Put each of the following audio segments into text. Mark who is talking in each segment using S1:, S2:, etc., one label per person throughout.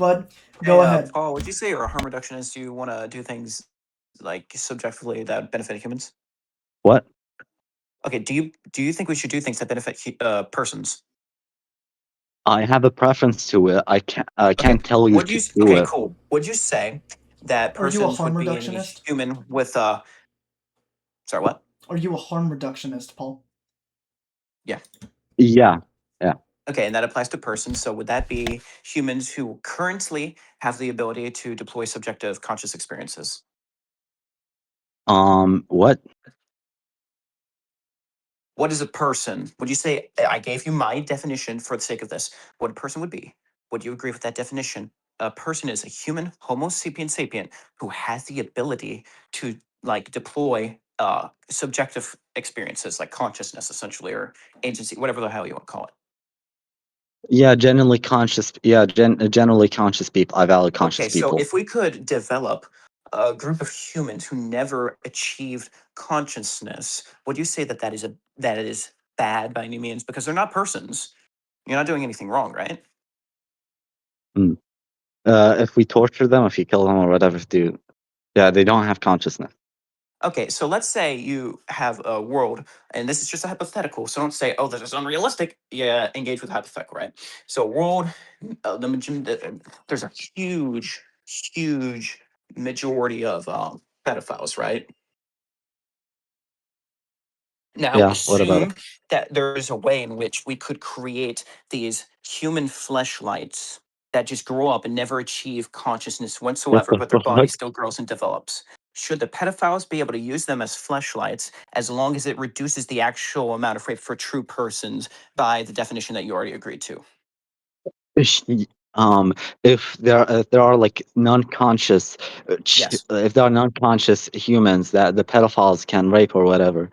S1: Bud, go
S2: Hey,
S1: ahead.
S2: Paul, would you say you're a harm reductionist? Do you want to do things like subjectively that benefit humans?
S3: What?
S2: Okay, do you think we should do things that benefit persons?
S3: I have a preference to it. I
S2: Okay,
S3: can't tell you
S2: would you?
S3: to do
S2: Okay,
S3: it.
S2: cool. Would you say that
S1: Are you a
S2: persons
S1: harm
S2: would be any
S1: reductionist?
S2: human with Sorry, what?
S1: Are you a harm reductionist, Paul?
S2: Yeah.
S3: Yeah, yeah.
S2: Okay, and that applies to persons. So would that be humans who currently have the ability to deploy subjective conscious experiences?
S3: What?
S2: What is a person? Would you say I gave you my definition for the sake of this? What a person would be? Would you agree with that definition? A person is a human, Homo sapien sapient, who has the ability to like deploy subjective experiences like consciousness, essentially, or agency, whatever the hell you want to call it.
S3: Yeah, generally conscious. Yeah, generally conscious people. I value
S2: Okay,
S3: conscious
S2: so
S3: people.
S2: if we could develop a group of humans who never achieved consciousness, would you say that that is bad by any means? Because they're not persons. You're not doing anything wrong, right?
S3: Mm. If we torture them, if you kill them or whatever, do yeah, they don't have consciousness.
S2: Okay, so let's say you have a world, and this is just a hypothetical. So don't say, "Oh, this is unrealistic." Yeah, engage with hypothetical, right? So, world, there's a huge majority of pedophiles, right? Now,
S3: Yeah, what about it?
S2: assume that there is a way in which we could create these human fleshlights that just grow up and never achieve consciousness
S3: What
S2: whatsoever,
S3: the
S2: but their body
S3: fuck?
S2: still grows and develops. Should the pedophiles be able to use them as fleshlights as long as it reduces the actual amount of rape for true persons by the definition that you already agreed to?
S3: Sh- if there are like non-conscious,
S2: Yes.
S3: if there are non-conscious humans that the pedophiles can rape or whatever,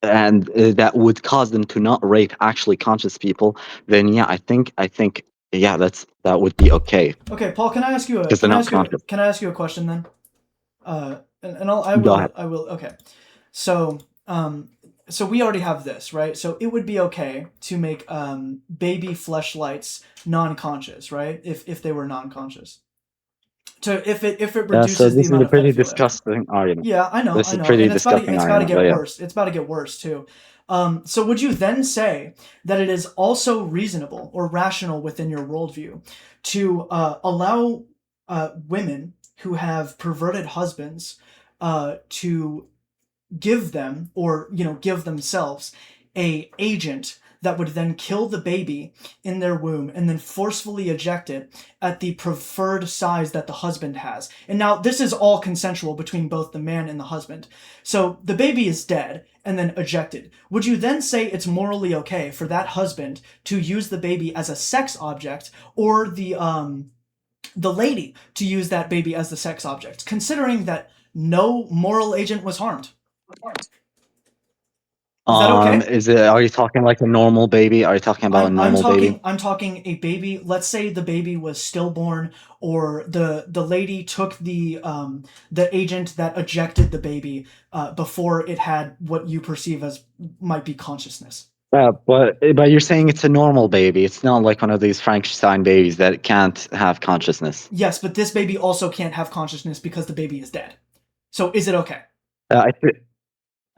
S3: and that would cause them to not rape actually conscious people, then yeah, I think yeah, that would be okay
S1: Okay, Paul, can I ask you a
S3: because they're not conscious.
S1: can I ask you a question then? And
S3: Go ahead.
S1: I will okay. So so we already have this, right? So it would be okay to make baby fleshlights non-conscious, right? If they were non-conscious. To if it
S3: So
S1: reduces the
S3: this is
S1: amount
S3: a
S1: of
S3: pretty
S1: pedophilia.
S3: disgusting argument.
S1: Yeah,
S3: This
S1: I
S3: is a
S1: know,
S3: pretty
S1: and
S3: disgusting
S1: it's about to
S3: argument, but
S1: get
S3: yeah.
S1: worse. It's about to get worse too. So would you then say that it is also reasonable or rational within your worldview to allow women who have perverted husbands to give them or give themselves a agent that would then kill the baby in their womb and then forcefully eject it at the preferred size that the husband has. And now this is all consensual between both the man and the husband. So the baby is dead and then ejected. Would you then say it's morally okay for that husband to use the baby as a sex object, or the lady to use that baby as the sex object, considering that no moral agent was harmed? Is that okay?
S3: Are you talking like a normal baby? Are you talking about a normal baby?
S1: I'm talking a baby. Let's say the baby was stillborn, or the lady took the agent that ejected the baby before it had what you perceive as might be consciousness.
S3: Yeah, but you're saying it's a normal baby. It's not like one of these Frankenstein babies that can't have consciousness.
S1: Yes, but this baby also can't have consciousness because the baby is dead. So is it okay?
S3: I th-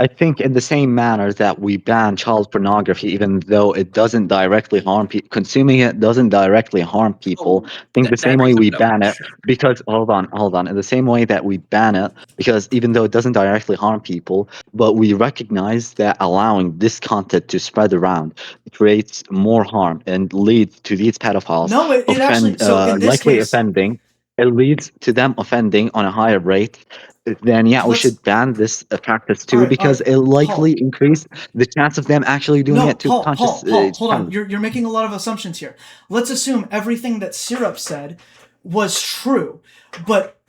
S3: I think in the same manner that we ban child pornography, even though it doesn't directly harm people, consuming it doesn't directly harm people.
S2: Oh,
S3: I think the
S2: that
S3: same way
S2: brings up
S3: we
S2: no.
S3: ban it, because hold on. In the same way that we ban it, because even though it doesn't directly harm people, but we recognize that allowing this content to spread around creates more harm and leads to these pedophiles
S1: No, it actually. So in this
S3: likely
S1: case,
S3: offending. It leads to them offending on a higher rate. Then yeah, we
S1: let's.
S3: should ban this practice
S1: All
S3: too,
S1: right,
S3: because it likely
S1: Paul.
S3: increase the chance of them actually doing
S1: No,
S3: it to conscious
S1: Paul, hold on.
S3: channels.
S1: You're making a lot of assumptions here. Let's assume everything that Syrup said was true, but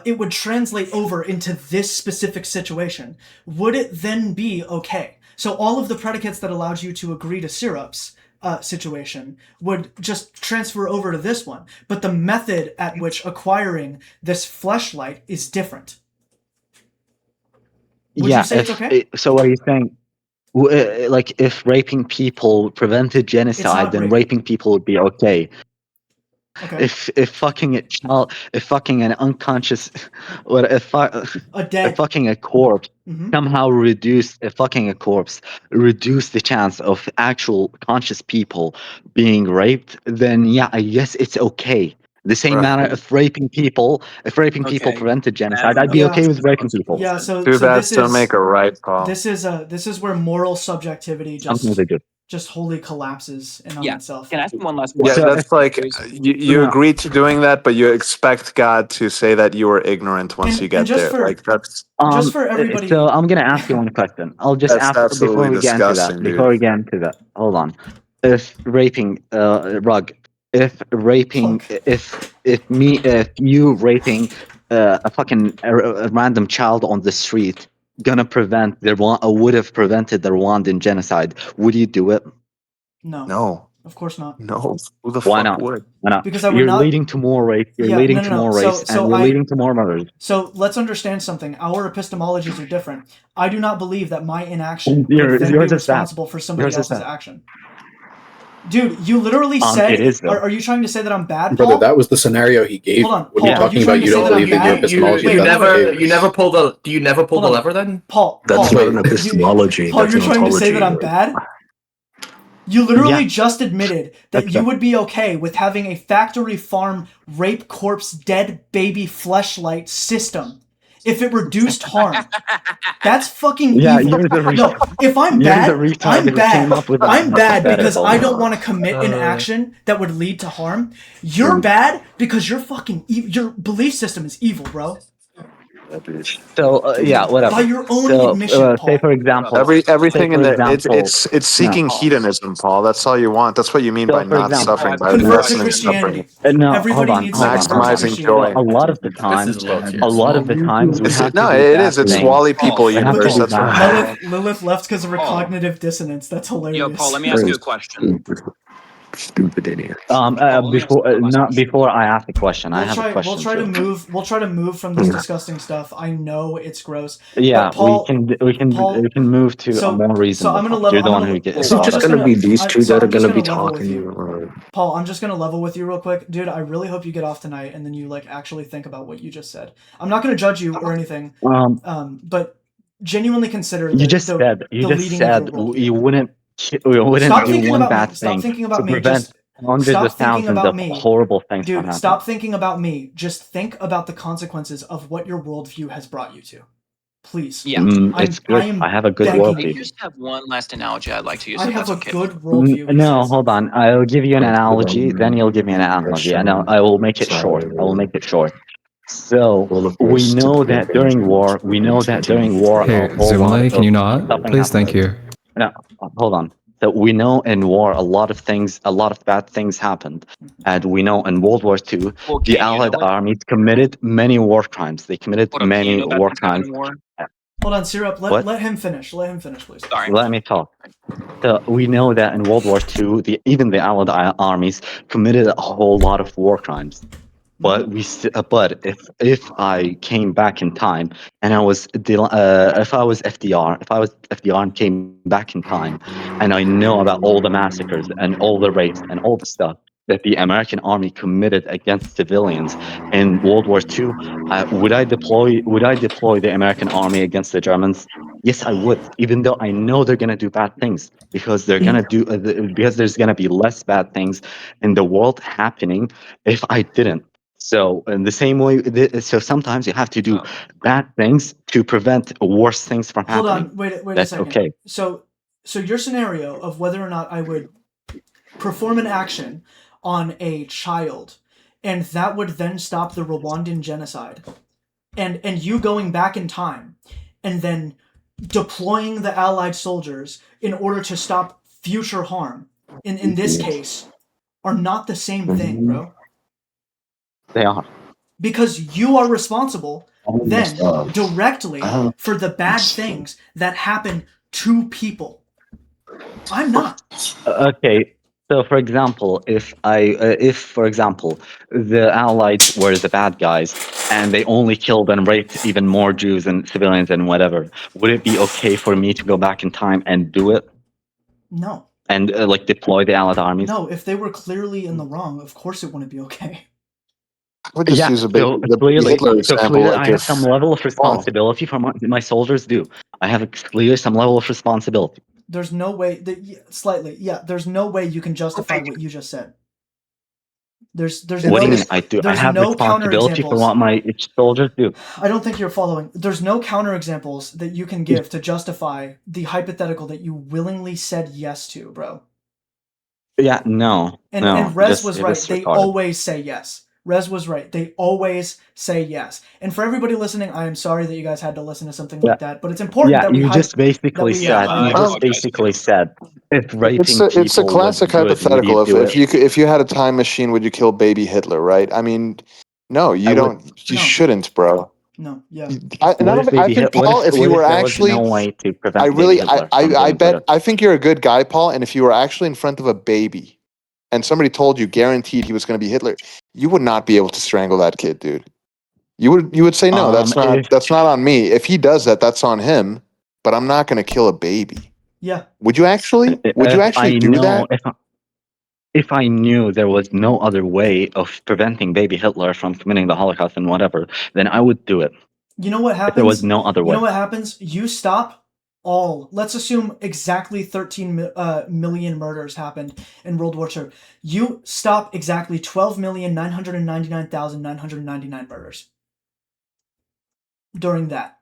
S1: it would translate over into this specific situation. Would it then be okay? So all of the predicates that allowed you to agree to Syrup's situation would just transfer over to this one, but the method at which acquiring this fleshlight is different. Would you
S3: Yeah,
S1: say it's okay?
S3: so are you saying like if raping people prevented
S1: It's
S3: genocide,
S1: not
S3: then
S1: raping.
S3: raping people would be okay?
S1: Okay.
S3: If fucking a child, if fucking an unconscious, or
S1: A dead.
S3: fucking a corpse
S1: Mhm.
S3: somehow reduce a corpse reduce the chance of actual conscious people being raped, then yeah, I guess it's okay. The same
S4: Right.
S3: manner if raping people
S2: Okay.
S3: prevented genocide,
S2: Now
S3: I'd be
S1: Yeah.
S3: okay with raping people.
S1: Yeah. So
S4: Two
S1: so
S4: bads
S1: this
S4: don't
S1: is
S4: make a right, Paul.
S1: this is where moral subjectivity
S3: Something they do.
S1: just wholly collapses in on
S2: Yeah.
S1: itself.
S2: Can I ask one last
S4: Yeah,
S2: question?
S3: So
S4: that's like you
S3: no,
S4: agree to doing that, but you expect God to say that you were ignorant once
S1: And-
S4: you
S1: and
S4: get
S1: just
S4: there.
S1: for-
S4: Like that's
S1: Just for everybody.
S3: so I'm gonna ask you one question. I'll just ask
S4: absolutely
S3: before we get into that.
S4: disgusting, dude.
S3: Hold on. If raping, Rug, if raping,
S1: Fuck.
S3: if you raping a fucking a random child on the street gonna prevent the would have prevented the Rwandan genocide, would you do it?
S1: No.
S4: No,
S1: Of course not.
S4: no. Who the
S3: Why
S4: fuck
S3: not?
S4: would?
S3: Why not?
S1: Because I would
S3: You're
S1: not.
S3: leading to more rape. You're
S1: Yeah,
S3: leading
S1: no,
S3: to
S1: no, no.
S3: more
S1: So-
S3: rape,
S1: so
S3: and you're
S1: I-
S3: leading to more murders.
S1: So let's understand something. Our epistemologies are different. I do not believe that my inaction
S3: You're-
S1: would then be
S3: yours is bad.
S1: responsible for somebody
S3: Yours is
S1: else's
S3: bad.
S1: action. Dude, you literally said.
S3: It is, though.
S1: Are you trying to say that I'm bad,
S5: Brother,
S1: Paul?
S5: that was the scenario he gave.
S1: Hold on,
S5: When
S1: Paul,
S5: you're
S1: are you
S5: talking
S1: trying
S5: about
S1: to
S5: you
S1: say
S5: don't
S1: that I'm
S5: believe in your
S1: bad?
S5: epistemology,
S1: Wait,
S5: that's
S1: wait,
S5: okay.
S1: wait.
S6: You never pulled
S1: Hold
S6: the
S1: on.
S6: lever then?
S1: Paul,
S4: That's
S1: Paul,
S4: not an
S1: you-
S4: epistemology.
S1: Paul,
S4: that's
S1: you're
S4: an
S1: trying to say that
S4: ontology.
S1: I'm bad? You literally
S3: Yeah.
S1: just admitted that
S3: That's
S1: you
S3: fair.
S1: would be okay with having a factory farm rape corpse dead baby fleshlight system if it reduced harm. That's fucking
S3: Yeah,
S1: evil.
S3: you're the
S1: No, if I'm
S3: you're
S1: bad,
S3: the retard
S1: I'm
S3: who
S1: bad.
S3: came up with that
S1: I'm bad because
S3: hypothetical.
S1: I don't want to commit an action that would lead to harm. You're bad because your fucking your belief system is evil, bro.
S3: So yeah, whatever.
S1: By your own
S3: So
S1: admission,
S3: say
S1: Paul.
S3: for example,
S4: Everything
S3: say
S4: in
S3: for
S4: the
S3: example,
S4: it's seeking
S2: Paul.
S4: hedonism, Paul. That's all you want. That's what you mean
S3: So,
S4: by
S3: for
S4: not
S3: example-
S4: suffering, by
S1: Convert to
S4: lessening
S1: Christianity.
S4: suffering.
S3: no,
S1: Everybody
S3: hold on,
S1: needs
S3: hold
S1: to
S3: on,
S1: convert to
S4: Maximizing
S1: Christianity.
S4: joy.
S3: A lot of the
S6: This
S3: times,
S6: is low tier.
S3: a lot of the times we have to
S4: No,
S3: do
S4: it
S3: bad
S4: is. It's
S3: things.
S4: Wally People
S3: We have to
S4: universe.
S3: do
S4: That's what
S3: bad
S4: I'm
S3: things.
S1: Lilith left because of her
S2: Paul.
S1: cognitive dissonance. That's hilarious.
S2: Yo, Paul, let me ask you a question.
S4: Stupid idiot.
S2: Paul, let me ask you a last
S3: Not
S2: question.
S3: before I ask the question, I have a question.
S1: We'll try to
S3: too.
S1: move. We'll try to move from this disgusting stuff. I know it's gross.
S3: Yeah,
S1: But Paul,
S3: we can move to
S1: so-
S3: a more
S1: so
S3: reasonable.
S1: I'm gonna
S3: topic.
S1: level-
S3: You're the
S1: I'm
S3: one
S1: gonna-
S3: who gets.
S1: This is just
S4: gonna be these two
S1: so
S4: that are
S1: I'm just
S4: gonna be
S1: gonna level with
S4: talking.
S1: you. Paul, I'm just gonna level with you real quick, dude. I really hope you get off tonight and then you like actually think about what you just said. I'm not gonna judge you or anything. But genuinely consider.
S3: You just said
S1: the leading of your worldview.
S3: you wouldn't
S1: Stop
S3: do
S1: thinking
S3: one
S1: about
S3: bad
S1: me.
S3: thing
S1: Stop thinking
S3: to
S1: about me.
S3: prevent
S1: Just
S3: hundreds
S1: stop
S3: of
S1: thinking
S3: thousands
S1: about
S3: of
S1: me.
S3: horrible things from
S1: Dude,
S3: happening.
S1: stop thinking about me. Just think about the consequences of what your worldview has brought you to. Please.
S2: Yeah.
S3: It's good. I have a good
S1: begging
S2: I
S3: worldview.
S2: just have one last analogy I'd like to use.
S1: I
S2: if
S1: have
S2: that's
S1: a
S2: okay.
S1: good worldview. he
S3: No,
S1: says.
S3: hold on. I'll give you an analogy, then you'll give me an analogy, and I will make it short. So we know that during war,
S7: Hey, Zoomlay, can you not? Please, thank you.
S3: No, hold on. So we know in war a lot of bad things happened, and we know in World War II
S2: Well,
S3: the
S2: can you
S3: Allied
S2: know what?
S3: armies committed many war crimes. They committed
S2: Hold up, can you
S3: many
S2: know bad
S3: war
S2: things happen
S3: crimes.
S2: in war?
S1: Hold on, Syrup.
S3: What?
S1: Let him finish. Let him finish, please.
S2: Sorry.
S3: Let me talk. So we know that in World War II, even the Allied armies committed a whole lot of war crimes. But but if I came back in time and if I was FDR and came back in time, and I know about all the massacres and all the rapes and all the stuff that the American army committed against civilians in World War II, would I deploy the American army against the Germans? Yes, I would, even though I know they're gonna do bad things because because there's gonna be less bad things in the world happening if I didn't. So in the same way, so sometimes you have to do bad things to prevent worse things from
S1: Hold
S3: happening.
S1: on. Wait
S3: That's
S1: a second.
S3: okay.
S1: So your scenario of whether or not I would perform an action on a child, and that would then stop the Rwandan genocide, and you going back in time, and then deploying the Allied soldiers in order to stop future harm, in this case, are not the same thing, bro.
S3: They are.
S1: Because you are responsible then directly for the bad things that happen to people. I'm not.
S3: Okay. So, for example, if for example, the Allies were the bad guys and they only killed and raped even more Jews and civilians and whatever, would it be okay for me to go back in time and do it?
S1: No.
S3: and like deploy the Allied armies.
S1: No, if they were clearly in the wrong, of course it wouldn't be okay.
S4: I would just use the
S3: clearly,
S4: Hitler example.
S3: clearly
S4: Like
S3: I have
S4: if,
S3: some level of responsibility for my soldiers. Do I have clearly some level of responsibility?
S1: There's no way that slightly, yeah. There's no way you can justify what you just said. There's
S3: What
S1: no.
S3: do you mean I do? I
S1: There's
S3: have
S1: no
S3: responsibility for
S1: counterexamples.
S3: what my soldiers do.
S1: I don't think you're following. There's no counterexamples that you can give to justify the hypothetical that you willingly said yes to, bro.
S3: Yeah, no.
S1: And Rez was right. They
S3: retarded.
S1: always say yes. Rez was right. They always say yes. And for everybody listening, I am sorry that you guys had to listen to something like that, but it's important that we
S3: you just basically said if raping people
S4: it's a classic
S3: was good, would
S4: hypothetical.
S3: you do it?
S4: If you had a time machine, would you kill baby Hitler? Right? I mean, no, you don't. You shouldn't, bro.
S1: No, yeah.
S4: I think Paul, if you were actually,
S3: no way to prevent
S4: I really,
S3: Baby Hitler from
S4: I
S3: doing
S4: bet,
S3: better.
S4: I think you're a good guy, Paul. And if you were actually in front of a baby, and somebody told you guaranteed he was going to be Hitler, you would not be able to strangle that kid, dude. You would say no. That's not on me. If he does that, that's on him. But I'm not going to kill a baby.
S1: Yeah.
S4: Would you actually? Would you actually do that?
S3: If I knew there was no other way of preventing baby Hitler from committing the Holocaust and whatever, then I would do it.
S1: You know what happens?
S3: If there was no other way.
S1: You know what happens? You stop all. Let's assume exactly 13 million murders happened in World War II. You stop exactly 12,999,999 murders during that.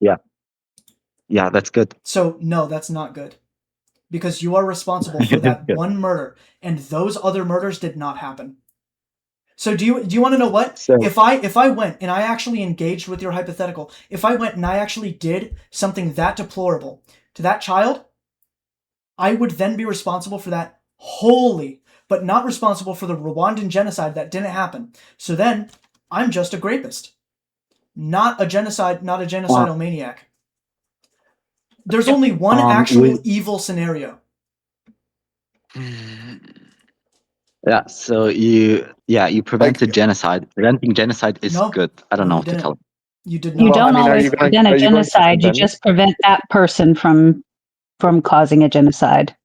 S3: Yeah. Yeah, that's good.
S1: So, no, that's not good. Because you are responsible for that one murder, and those other murders did not happen. So do you want to know what?
S3: So,
S1: if I went and I actually engaged with your hypothetical, if I went and I actually did something that deplorable to that child, I would then be responsible for that wholly, but not responsible for the Rwandan genocide that didn't happen. So then I'm just a rapist, not a genocidal maniac. There's only one actual evil scenario.
S3: Yeah, so you prevented genocide. Preventing genocide is good. I don't know what to tell you.
S1: You did
S5: You
S1: not.
S5: don't always prevent a genocide. You just prevent that person from causing a genocide.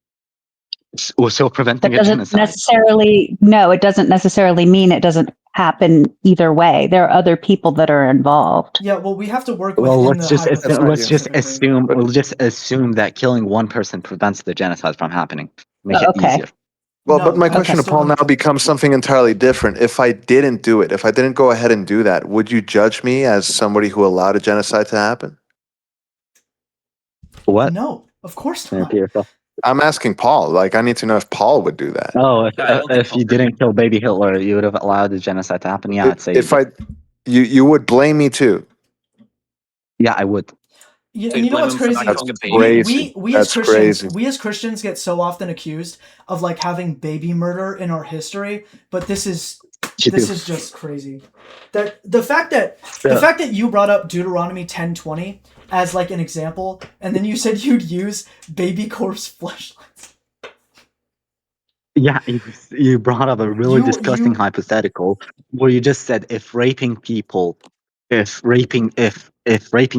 S3: So preventing
S5: that doesn't it doesn't necessarily mean it doesn't happen either way. There are other people that are involved.
S1: Yeah, well, we have to work with.
S3: Well, let's just assume that killing one person prevents the genocide from happening. Make it easier.
S4: Well, but my question to Paul now becomes something entirely different. If I didn't do it, if I didn't go ahead and do that, would you judge me as somebody who allowed a genocide to happen?
S3: What?
S1: No, of course not.
S4: I'm asking Paul. Like, I need to know if Paul would do that.
S3: Oh, if you didn't kill baby Hitler, you would have allowed the genocide to happen. Yeah, I'd say.
S4: You would blame me too.
S3: Yeah, I would.
S1: Yeah, and you know what's crazy?
S4: That's crazy.
S1: We as Christians get so often accused of like having baby murder in our history, but this is just crazy. That the fact that you brought up Deuteronomy 10:20 as like an example, and then you said you'd use baby corpse fleshlights.
S3: Yeah, you brought up a really disgusting hypothetical where you just said if raping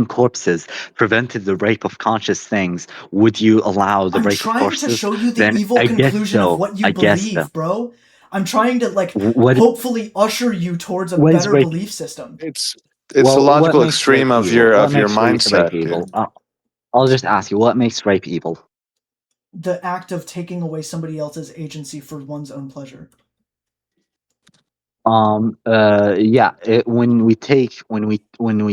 S3: corpses prevented the rape of conscious things, would you allow the rape of corpses?
S1: I'm trying to show you the evil conclusion of what you believe, bro. I'm trying to hopefully usher you towards a better belief system.
S4: It's a logical extreme of your mindset.
S3: I'll just ask you, what makes rape evil?
S1: The act of taking away somebody else's agency for one's own pleasure.
S3: When we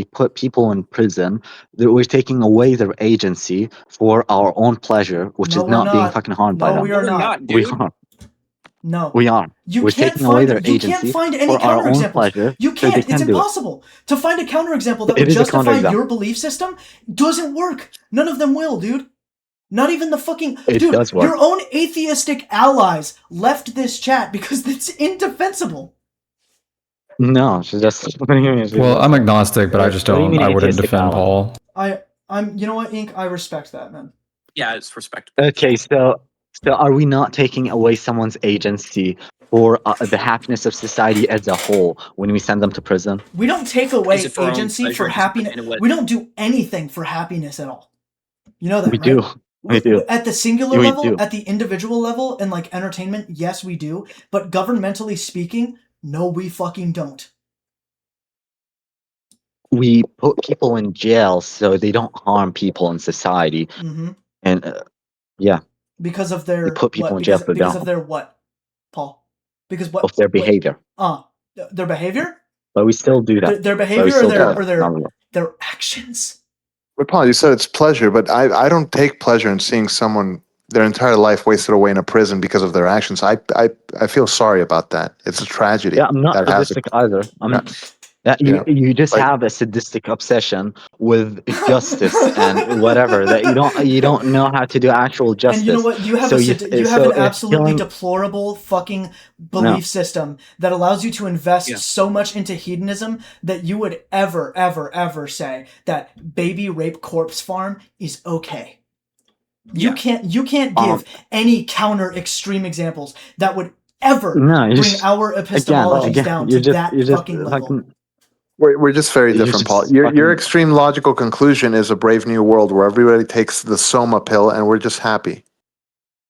S3: put people in prison, we're taking away their agency for our own pleasure, which is not being fucking harmed by them.
S1: No, we are not.
S3: We are.
S1: No,
S3: we are. We're taking away their agency.
S1: You can't find any counterexamples. You can't. It's impossible to find a counterexample that would justify your belief system. Doesn't work. None of them will, dude. Not even the fucking dude. Your own atheistic allies left this chat because it's indefensible.
S3: No, she's just.
S7: Well, I'm agnostic, but I just don't. I wouldn't defend Paul.
S1: I'm. You know what, Ink? I respect that, man.
S2: Yeah, it's respectable.
S3: Okay, so are we not taking away someone's agency for the happiness of society as a whole when we send them to prison?
S1: We don't take away agency for happiness. We don't do anything for happiness at all. You know that,
S3: we
S1: right?
S3: do. We do.
S1: At the singular
S3: We
S1: level,
S3: do.
S1: at the individual level, and like entertainment, yes, we do. But governmentally speaking, no, we fucking don't.
S3: We put people in jail so they don't harm people in society,
S1: Mm-hmm.
S3: and yeah,
S1: Because of
S3: we
S1: their
S3: put people
S1: what?
S3: in jail
S1: Because
S3: so they
S1: because of
S3: don't
S1: their what, Paul? Because
S3: of
S1: what?
S3: their
S1: Wait,
S3: behavior.
S1: their behavior?
S3: But we still do that.
S1: Their
S3: But we
S1: behavior or
S3: still do
S1: their
S3: that.
S1: or
S3: Not
S1: their
S3: real.
S1: their actions?
S4: But Paul, you said it's pleasure, but I don't take pleasure in seeing someone their entire life wasted away in a prison because of their actions. I feel sorry about that. It's a tragedy
S3: Yeah, I'm not
S4: that has.
S3: sadistic either.
S4: Yeah,
S3: You
S4: yeah.
S3: you just
S4: Like
S3: have a sadistic obsession with justice and whatever that you don't know how to do actual
S1: And you know
S3: justice.
S1: what? You have
S3: So
S1: you have
S3: so
S1: an
S3: if
S1: absolutely
S3: killing
S1: deplorable fucking
S3: no
S1: belief system that allows you to invest
S2: Yeah.
S1: so much into hedonism that you would ever say that baby rape corpse farm is okay. You
S2: Yeah.
S1: can't give any counter extreme examples that would ever
S3: no you
S1: bring
S3: just
S1: our epistemologies down to that fucking level.
S3: fucking
S4: we're just very
S3: you're
S4: different, Paul.
S3: just
S4: Your
S3: fucking
S4: extreme logical conclusion is a brave new world where everybody takes the soma pill and we're just happy.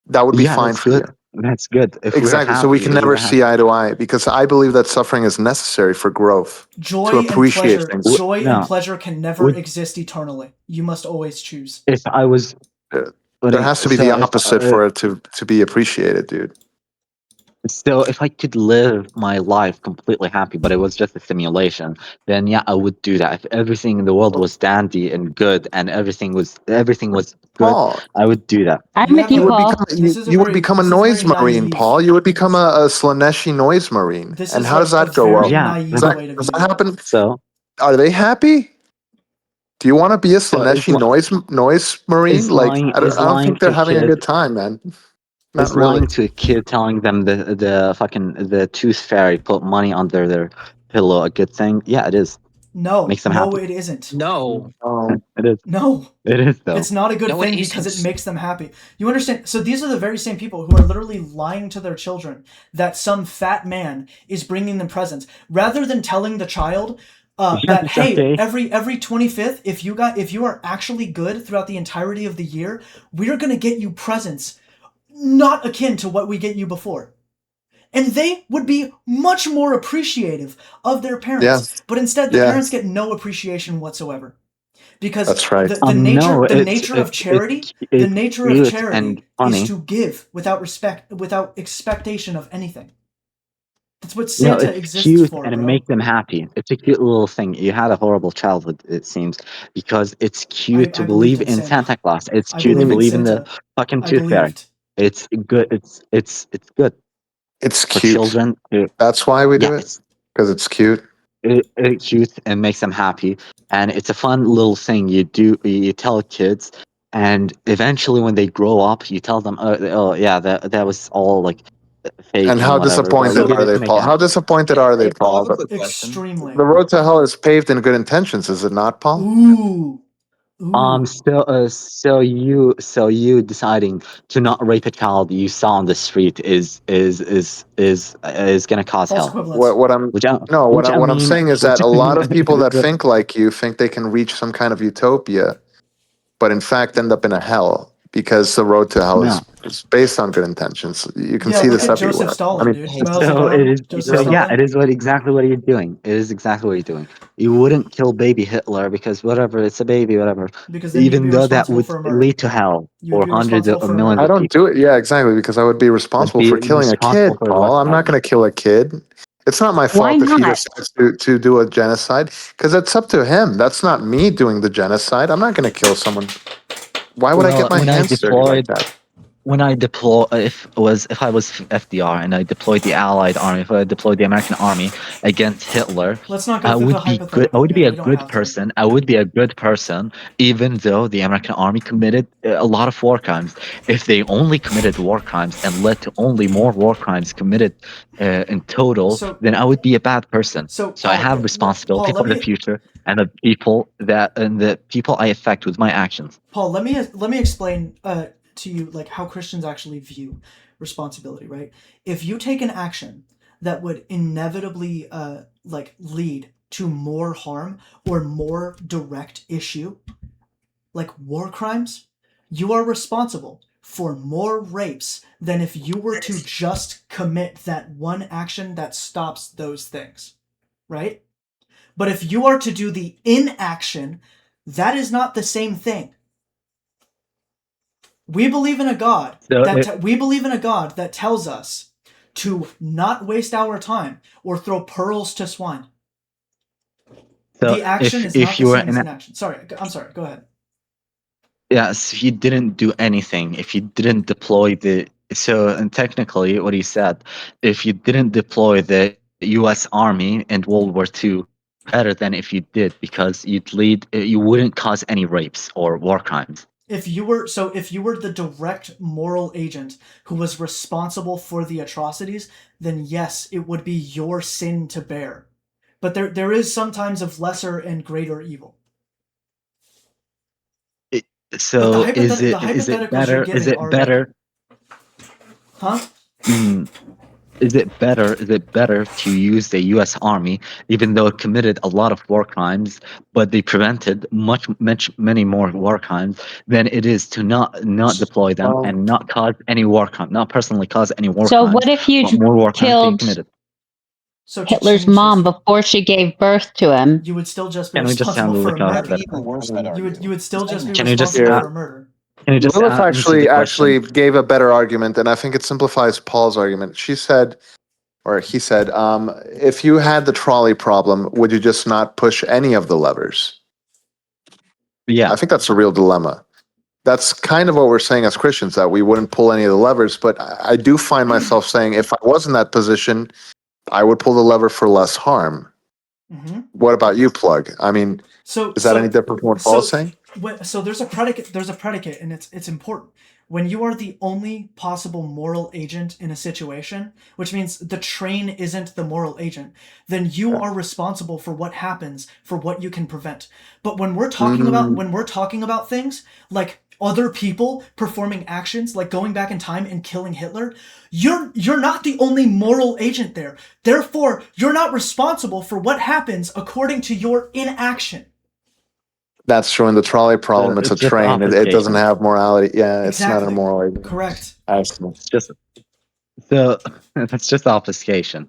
S4: That would be
S3: yeah
S4: fine
S3: that's
S4: for you.
S3: good. That's good. If we're
S4: Exactly. So we
S3: happy,
S4: can
S3: if
S4: never
S3: we're
S4: see
S3: happy.
S4: eye to eye because I believe that suffering is necessary for growth, to
S1: Joy and
S4: appreciate
S1: pleasure,
S4: things.
S3: No,
S1: can never
S3: would
S1: exist eternally. You must always choose.
S3: if I was
S4: Uh, There
S3: putting
S4: has to be
S3: so
S4: the
S3: if
S4: opposite for it to be appreciated, dude.
S3: So if I could live my life completely happy, but it was just a simulation, then yeah, I would do that. If everything in the world was dandy and good and everything was good,
S4: Paul,
S3: I would do that.
S5: I'm
S1: You
S5: with
S1: have
S5: you,
S4: you
S1: a
S4: would
S5: Paul.
S4: become
S1: this is a
S4: you would
S1: very
S4: become a
S1: this is
S4: noise
S1: very
S4: marine,
S1: naive.
S4: Paul. You would become a Slaneshi noise marine.
S1: This
S4: And
S1: is
S4: how does
S1: like a
S4: that go
S1: very
S4: well?
S3: Yeah,
S4: Does
S1: naive
S3: but
S1: way to
S4: does
S1: view
S4: that
S1: it.
S4: happen?
S3: so
S4: Are they happy? Do you want to be a
S3: so is
S4: Slaneshi noise marine? Like I don't think they're having a good time, man. Not really.
S3: lying to a kid telling them the tooth fairy put money under their pillow a good thing? Yeah, it is.
S1: No,
S3: Makes them
S1: no,
S3: happy.
S1: it isn't.
S2: No.
S3: It is.
S1: No,
S3: It is though.
S1: it's not a good
S2: No, it
S1: thing because it
S2: isn't.
S1: makes them happy. You understand? So these are the very same people who are literally lying to their children that some fat man is bringing them presents, rather than telling the child
S3: Yeah,
S1: that
S3: it's
S1: hey,
S3: okay.
S1: every 25th, if you are actually good throughout the entirety of the year, we're gonna get you presents not akin to what we get you before. And they would be much more appreciative of their parents.
S4: Yeah,
S1: But instead, the
S4: yeah,
S1: parents get no appreciation whatsoever. Because
S4: that's right.
S3: No,
S1: the nature of charity, the
S3: it's
S1: nature of
S3: cute and
S1: charity is
S3: funny.
S1: to give without without expectation of anything. That's what
S3: No,
S1: Santa
S3: it's
S1: exists
S3: cute
S1: for,
S3: and it
S1: bro.
S3: makes them happy. It's a cute little thing. You had a horrible childhood, it seems, because it's cute to
S1: I believed
S3: believe
S1: in
S3: in
S1: Santa.
S3: Santa Claus. It's
S1: I
S3: cute to
S1: believed in
S3: believe in the
S1: Santa.
S3: fucking
S1: I
S3: tooth fairy.
S1: believed.
S3: It's good. It's good
S4: It's
S3: for
S4: cute.
S3: children.
S4: That's why we
S3: Yeah,
S4: do it, because it's cute.
S3: it's cute and makes them happy, and it's a fun little thing you do. You tell kids, and eventually when they grow up, you tell them, oh yeah, that was all like
S4: And
S3: fake and
S4: how
S3: whatever. But we
S4: disappointed
S3: did
S4: are
S3: it
S4: they,
S3: to make
S4: Paul?
S3: them
S4: How disappointed are they,
S2: Hey, Paul, I
S4: Paul?
S2: have a quick question.
S1: Extremely.
S4: The road to hell is paved in good intentions, is it not, Paul?
S1: Ooh. Ooh.
S3: So you deciding to not rape a child you saw on the street is gonna cause
S1: False
S3: hell.
S1: equivalence.
S4: What I'm
S3: Which I
S4: no,
S3: which I
S4: what I'm
S3: mean,
S4: saying is
S3: which
S4: that a
S3: I
S4: lot
S3: mean,
S4: of people that think like you think they can reach some kind of utopia, but in fact end up in a hell because the road to hell
S3: no.
S4: is based on good intentions. You can
S1: Yeah,
S4: see
S1: look
S4: this
S1: at Joseph
S4: everywhere. I
S1: Stalin,
S4: mean,
S1: dude.
S2: Hey,
S1: Mao
S3: So it
S1: Zedong,
S3: is.
S1: Joseph
S3: So
S2: bro.
S3: yeah, it
S1: Stalin.
S3: is exactly what you're doing. It is exactly what you're doing. You wouldn't kill baby Hitler because whatever, it's a baby, whatever.
S1: Because then you'd
S3: Even
S1: be
S3: though that
S1: responsible
S3: would
S1: for a murder.
S3: lead to hell
S1: You would
S3: for
S1: be
S3: hundreds
S1: responsible
S3: of
S1: for a
S3: millions
S1: murder.
S4: I
S3: of
S4: don't
S3: people.
S4: do it. Yeah, exactly, because I would be
S3: Would
S4: responsible
S3: be
S4: for killing a
S3: responsible
S4: kid,
S3: for what
S4: Paul. I'm not
S3: happened.
S4: going to kill a kid. It's not my
S5: Why
S4: fault if he
S5: not?
S4: decides to do a genocide because it's up to him. That's not me doing the genocide. I'm not going to kill someone. Why would I
S3: Well,
S4: get my hands dirty like that?
S3: when I deploy, if I was FDR and I deployed the Allied army, if I deployed the American army against Hitler,
S1: Let's not go
S3: I
S1: through the
S3: would be good. I
S1: hypothetical
S3: would be
S1: again.
S3: a
S1: We don't
S3: good
S1: have to.
S3: person. I would be a good person, even though the American army committed a lot of war crimes. If they only committed war crimes and led to only more war crimes committed in total,
S1: So,
S3: then I would be a bad person.
S1: so
S3: So I
S1: Paul,
S3: have responsibility
S1: Paul,
S3: for the future and the people I affect with my actions.
S1: let me explain to you like how Christians actually view responsibility. Right? If you take an action that would inevitably like lead to more harm or more direct issue, like war crimes, you are responsible for more rapes than if you were to just commit that one action that stops those things, right? But if you are to do the inaction, that is not the same thing. We believe in a God that tells us to not waste our time or throw pearls to swine.
S3: So
S1: the action is
S3: if
S1: not
S3: you
S1: the
S3: were
S1: same as
S3: in
S1: inaction. Sorry, I'm sorry. Go ahead.
S3: Yes, he didn't do anything. If you didn't deploy the and technically what he said, if you didn't deploy the US Army in World War II, better than if you did, because you wouldn't cause any rapes or war crimes.
S1: If you were the direct moral agent who was responsible for the atrocities, then yes, it would be your sin to bear. But there is sometimes of lesser and greater evil.
S3: So
S1: But the
S3: is it
S1: hypotheticals you're
S3: better?
S1: giving are like, huh?
S3: Is it better to use the U.S. Army, even though it committed a lot of war crimes, but they prevented many more war crimes, than it is to not deploy them and not cause any war crime, not personally cause any war
S5: So
S3: crimes,
S5: what if you
S3: but more war crimes being
S5: killed
S3: committed?
S1: So to
S5: Hitler's
S1: change
S5: mom
S1: his,
S5: before she gave birth to him?
S1: you would still just be
S3: Can we just
S1: responsible
S3: handle
S1: for
S3: the
S1: a
S2: That'd
S1: murder.
S2: be even worse, I'd argue.
S1: You would still just be
S3: Can you just
S1: responsible for a murder.
S3: Can you just
S4: Lilith
S3: answer the
S4: actually
S3: question?
S4: gave a better argument, and I think it simplifies Paul's argument. She said, or he said, if you had the trolley problem, would you just not push any of the levers?
S3: Yeah.
S4: I think that's a real dilemma. That's kind of what we're saying as Christians, that we wouldn't pull any of the levers. But I do find myself saying, if I was in that position, I would pull the lever for less harm.
S1: Mm-hmm.
S4: What about you, Plug? I mean, is that any different from what Paul's saying?
S1: So there's a predicate, and it's important. When you are the only possible moral agent in a situation, which means the train isn't the moral agent, then you are responsible for what happens, for what you can prevent. But when we're talking about things like other people performing actions like going back in time and killing Hitler, you're not the only moral agent there. Therefore, you're not responsible for what happens according to your inaction.
S4: That's true. In the trolley problem, it's a train. It doesn't have morality. Yeah,
S1: Exactly.
S4: it's not a moral agent.
S1: Correct.
S4: Excellent.
S3: That's just obfuscation.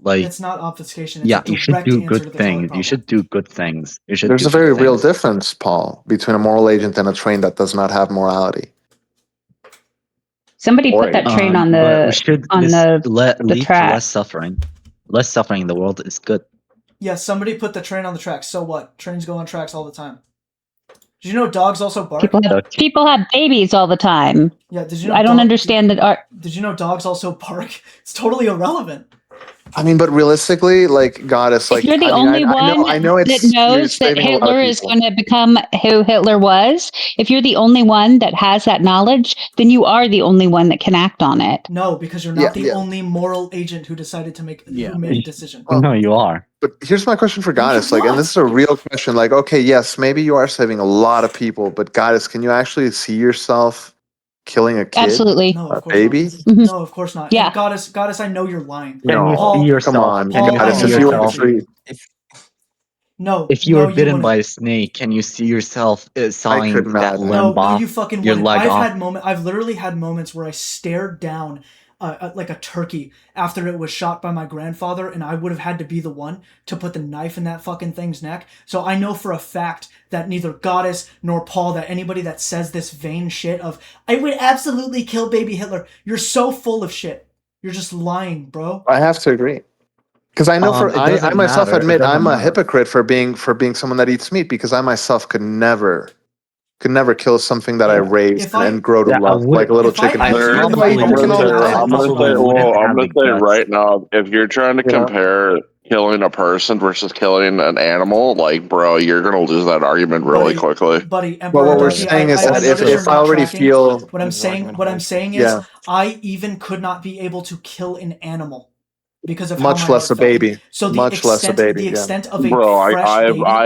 S3: Like,
S1: it's not obfuscation. It's
S3: yeah,
S1: a
S3: you should
S1: direct
S3: do
S1: answer to
S3: good
S1: the trolley
S3: things. You
S1: problem.
S3: should do good things.
S4: There's a very real difference, Paul, between a moral agent and a train that does not have morality.
S5: Somebody put that train on the track.
S3: Less suffering. Less suffering in the world is good.
S1: Yeah, somebody put the train on the tracks. So what? Trains go on tracks all the time. Did you know dogs also bark?
S5: People have babies all the time.
S1: Yeah, did you know
S5: I don't understand that.
S1: Did you know dogs also bark? It's totally irrelevant.
S4: I mean, but realistically, like, Goddess, like,
S5: if you're the only one
S4: I know
S5: that knows that Hitler is going to become who Hitler was, if you're the only one that has that knowledge, then you are the only one that can act on it.
S1: No, because you're not the only moral agent who decided to who made a decision.
S3: Well, no, you are.
S4: But here's my question for Goddess, like, and this is a real question, like, okay, yes, maybe you are saving a lot of people, but Goddess, can you actually see yourself killing a kid?
S5: Absolutely.
S1: No, of course
S4: baby?
S1: not. Mm-hmm. No, of course not.
S5: Yeah.
S1: And Goddess, I know you're lying.
S4: No,
S1: Paul,
S4: come on,
S1: Paul,
S4: Goddess, if you were actually...
S3: If you were bitten by a snake, can you see yourself sawing that limb off?
S1: No, you fucking wouldn't. I've literally had moments where I stared down like a turkey after it was shot by my grandfather, and I would have had to be the one to put the knife in that fucking thing's neck. So I know for a fact that neither Goddess nor Paul, that anybody that says this vain shit of, I would absolutely kill baby Hitler, you're so full of shit. You're just lying, bro.
S4: I have to agree. Because I know I myself admit I'm a hypocrite for being someone that eats meat, because I myself could never kill something that I raised and grow to love, like a little chicken.
S6: I'm gonna say right now, if you're trying to compare killing a person versus killing an animal, like, bro, you're gonna lose that argument really quickly.
S1: Buddy,
S4: but what we're saying is that if I already feel
S1: what I'm saying is I even could not be able to kill an animal. Because of
S4: much less a baby.
S1: So
S4: the
S1: extent of a
S6: I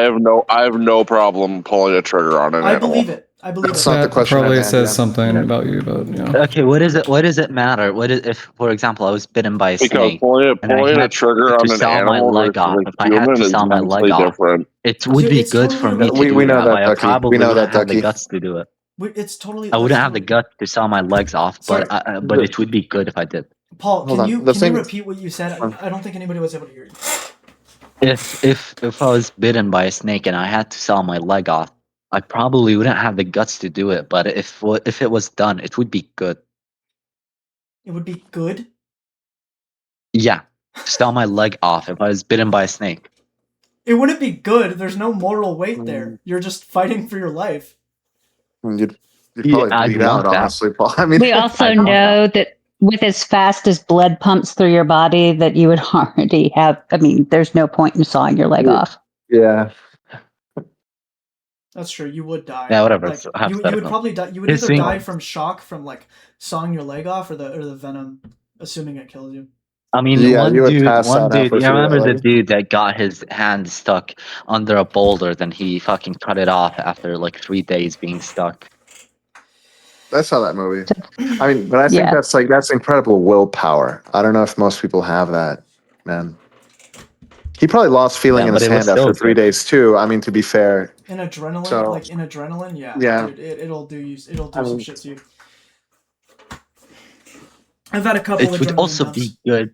S6: have no problem pulling a trigger on an animal.
S1: I believe it.
S4: That's not the question.
S7: Probably says something about you, but yeah.
S3: Okay, what does it matter? What if, for example, I was bitten by a snake?
S6: Because pulling a trigger on an animal versus a human is immensely different.
S3: It would be good for me to do
S4: we know
S3: that, but I
S4: Ducky.
S3: probably
S4: We know that,
S3: have the
S4: Ducky.
S3: guts to do it.
S1: It's totally.
S3: I wouldn't have the
S1: totally...
S3: guts to saw my legs off,
S1: Sorry.
S3: but it would be good if I did.
S1: Paul,
S4: Hold
S1: can
S4: on.
S1: you
S4: The thing-
S1: repeat what you said? I don't think anybody was able to hear you.
S3: If I was bitten by a snake and I had to saw my leg off, I probably wouldn't have the guts to do it. But if it was done, it would be good.
S1: It would be good.
S3: Yeah, to saw my leg off if I was bitten by a snake.
S1: It wouldn't be good. There's no moral weight there. You're just fighting for your life.
S4: You'd probably
S3: I'd
S4: bleed out,
S3: want that.
S4: honestly, Paul. I mean,
S5: We also know that with as fast as blood pumps through your body, that you would already have. I mean, there's no point in sawing your leg off.
S4: yeah.
S1: That's true. You would die.
S3: Yeah, whatever.
S1: Like,
S3: It's
S1: you would
S3: hypothetical.
S1: probably die. You would
S3: His
S1: either
S3: thing-
S1: die from shock from like sawing your leg off, or the venom, assuming it kills you.
S3: I mean,
S4: Yeah,
S3: one
S4: you would
S3: dude.
S4: pass out halfway
S3: You
S4: through that
S3: remember the
S4: leg.
S3: dude that got his hand stuck under a boulder, then he fucking cut it off after like 3 days being stuck.
S4: I saw that movie. I mean, but I think
S5: Yeah.
S4: that's incredible willpower. I don't know if most people have that, man. He probably lost feeling
S3: Yeah,
S4: in
S3: but
S4: his
S3: it was
S4: hand after
S3: still
S4: 3
S3: good.
S4: days too. I mean, to be fair,
S1: In adrenaline,
S4: So-
S1: yeah,
S4: Yeah.
S1: dude, it'll do you. It'll do
S4: I
S1: some
S4: mean-
S1: shit to you. I've had a couple.
S3: It would
S1: adrenaline
S3: also
S1: dumps.
S3: be good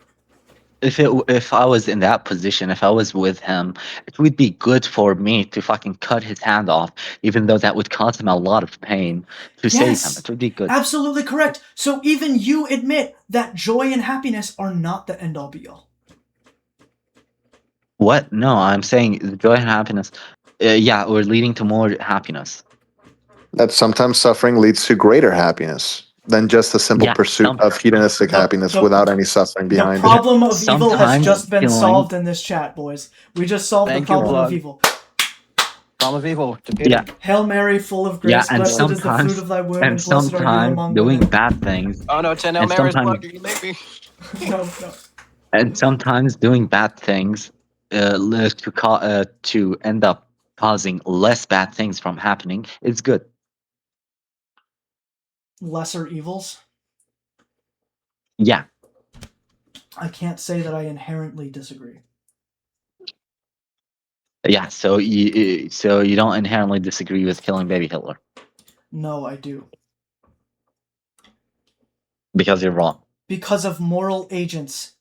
S3: if I was in that position, if I was with him. It would be good for me to fucking cut his hand off, even though that would cause him a lot of pain to save
S1: Yes.
S3: him. It would be good.
S1: Absolutely correct. So even you admit that joy and happiness are not the end all be all.
S3: What? No, I'm saying joy and happiness. Yeah, we're leading to more happiness.
S4: that sometimes suffering leads to greater happiness than just a simple
S3: Yeah,
S4: pursuit of hedonistic happiness without any suffering
S1: The
S4: behind it.
S1: problem of evil has
S3: Sometimes
S1: just been
S3: killing-
S1: solved in this chat, boys. We just solved
S2: Thank
S1: the
S2: you,
S1: problem of
S2: Plug.
S1: evil.
S2: Problem of evil. Defeated.
S3: Yeah,
S1: Hail Mary, full of grace,
S3: yeah, and
S1: blessed is the fruit
S3: sometimes,
S1: of thy womb,
S3: and
S1: and blessed are you
S3: sometimes
S1: among
S3: doing
S1: women.
S3: bad things,
S2: Oh no, 10 Hail
S3: and
S2: Marys,
S3: sometimes-
S2: Plug. You make me.
S1: No.
S3: and sometimes doing bad things to end up causing less bad things from happening is good.
S1: Lesser evils?
S3: Yeah,
S1: I can't say that I inherently disagree.
S3: yeah. So you don't inherently disagree with killing baby Hitler
S1: No, I do.
S3: because you're wrong.
S1: Because of moral agents.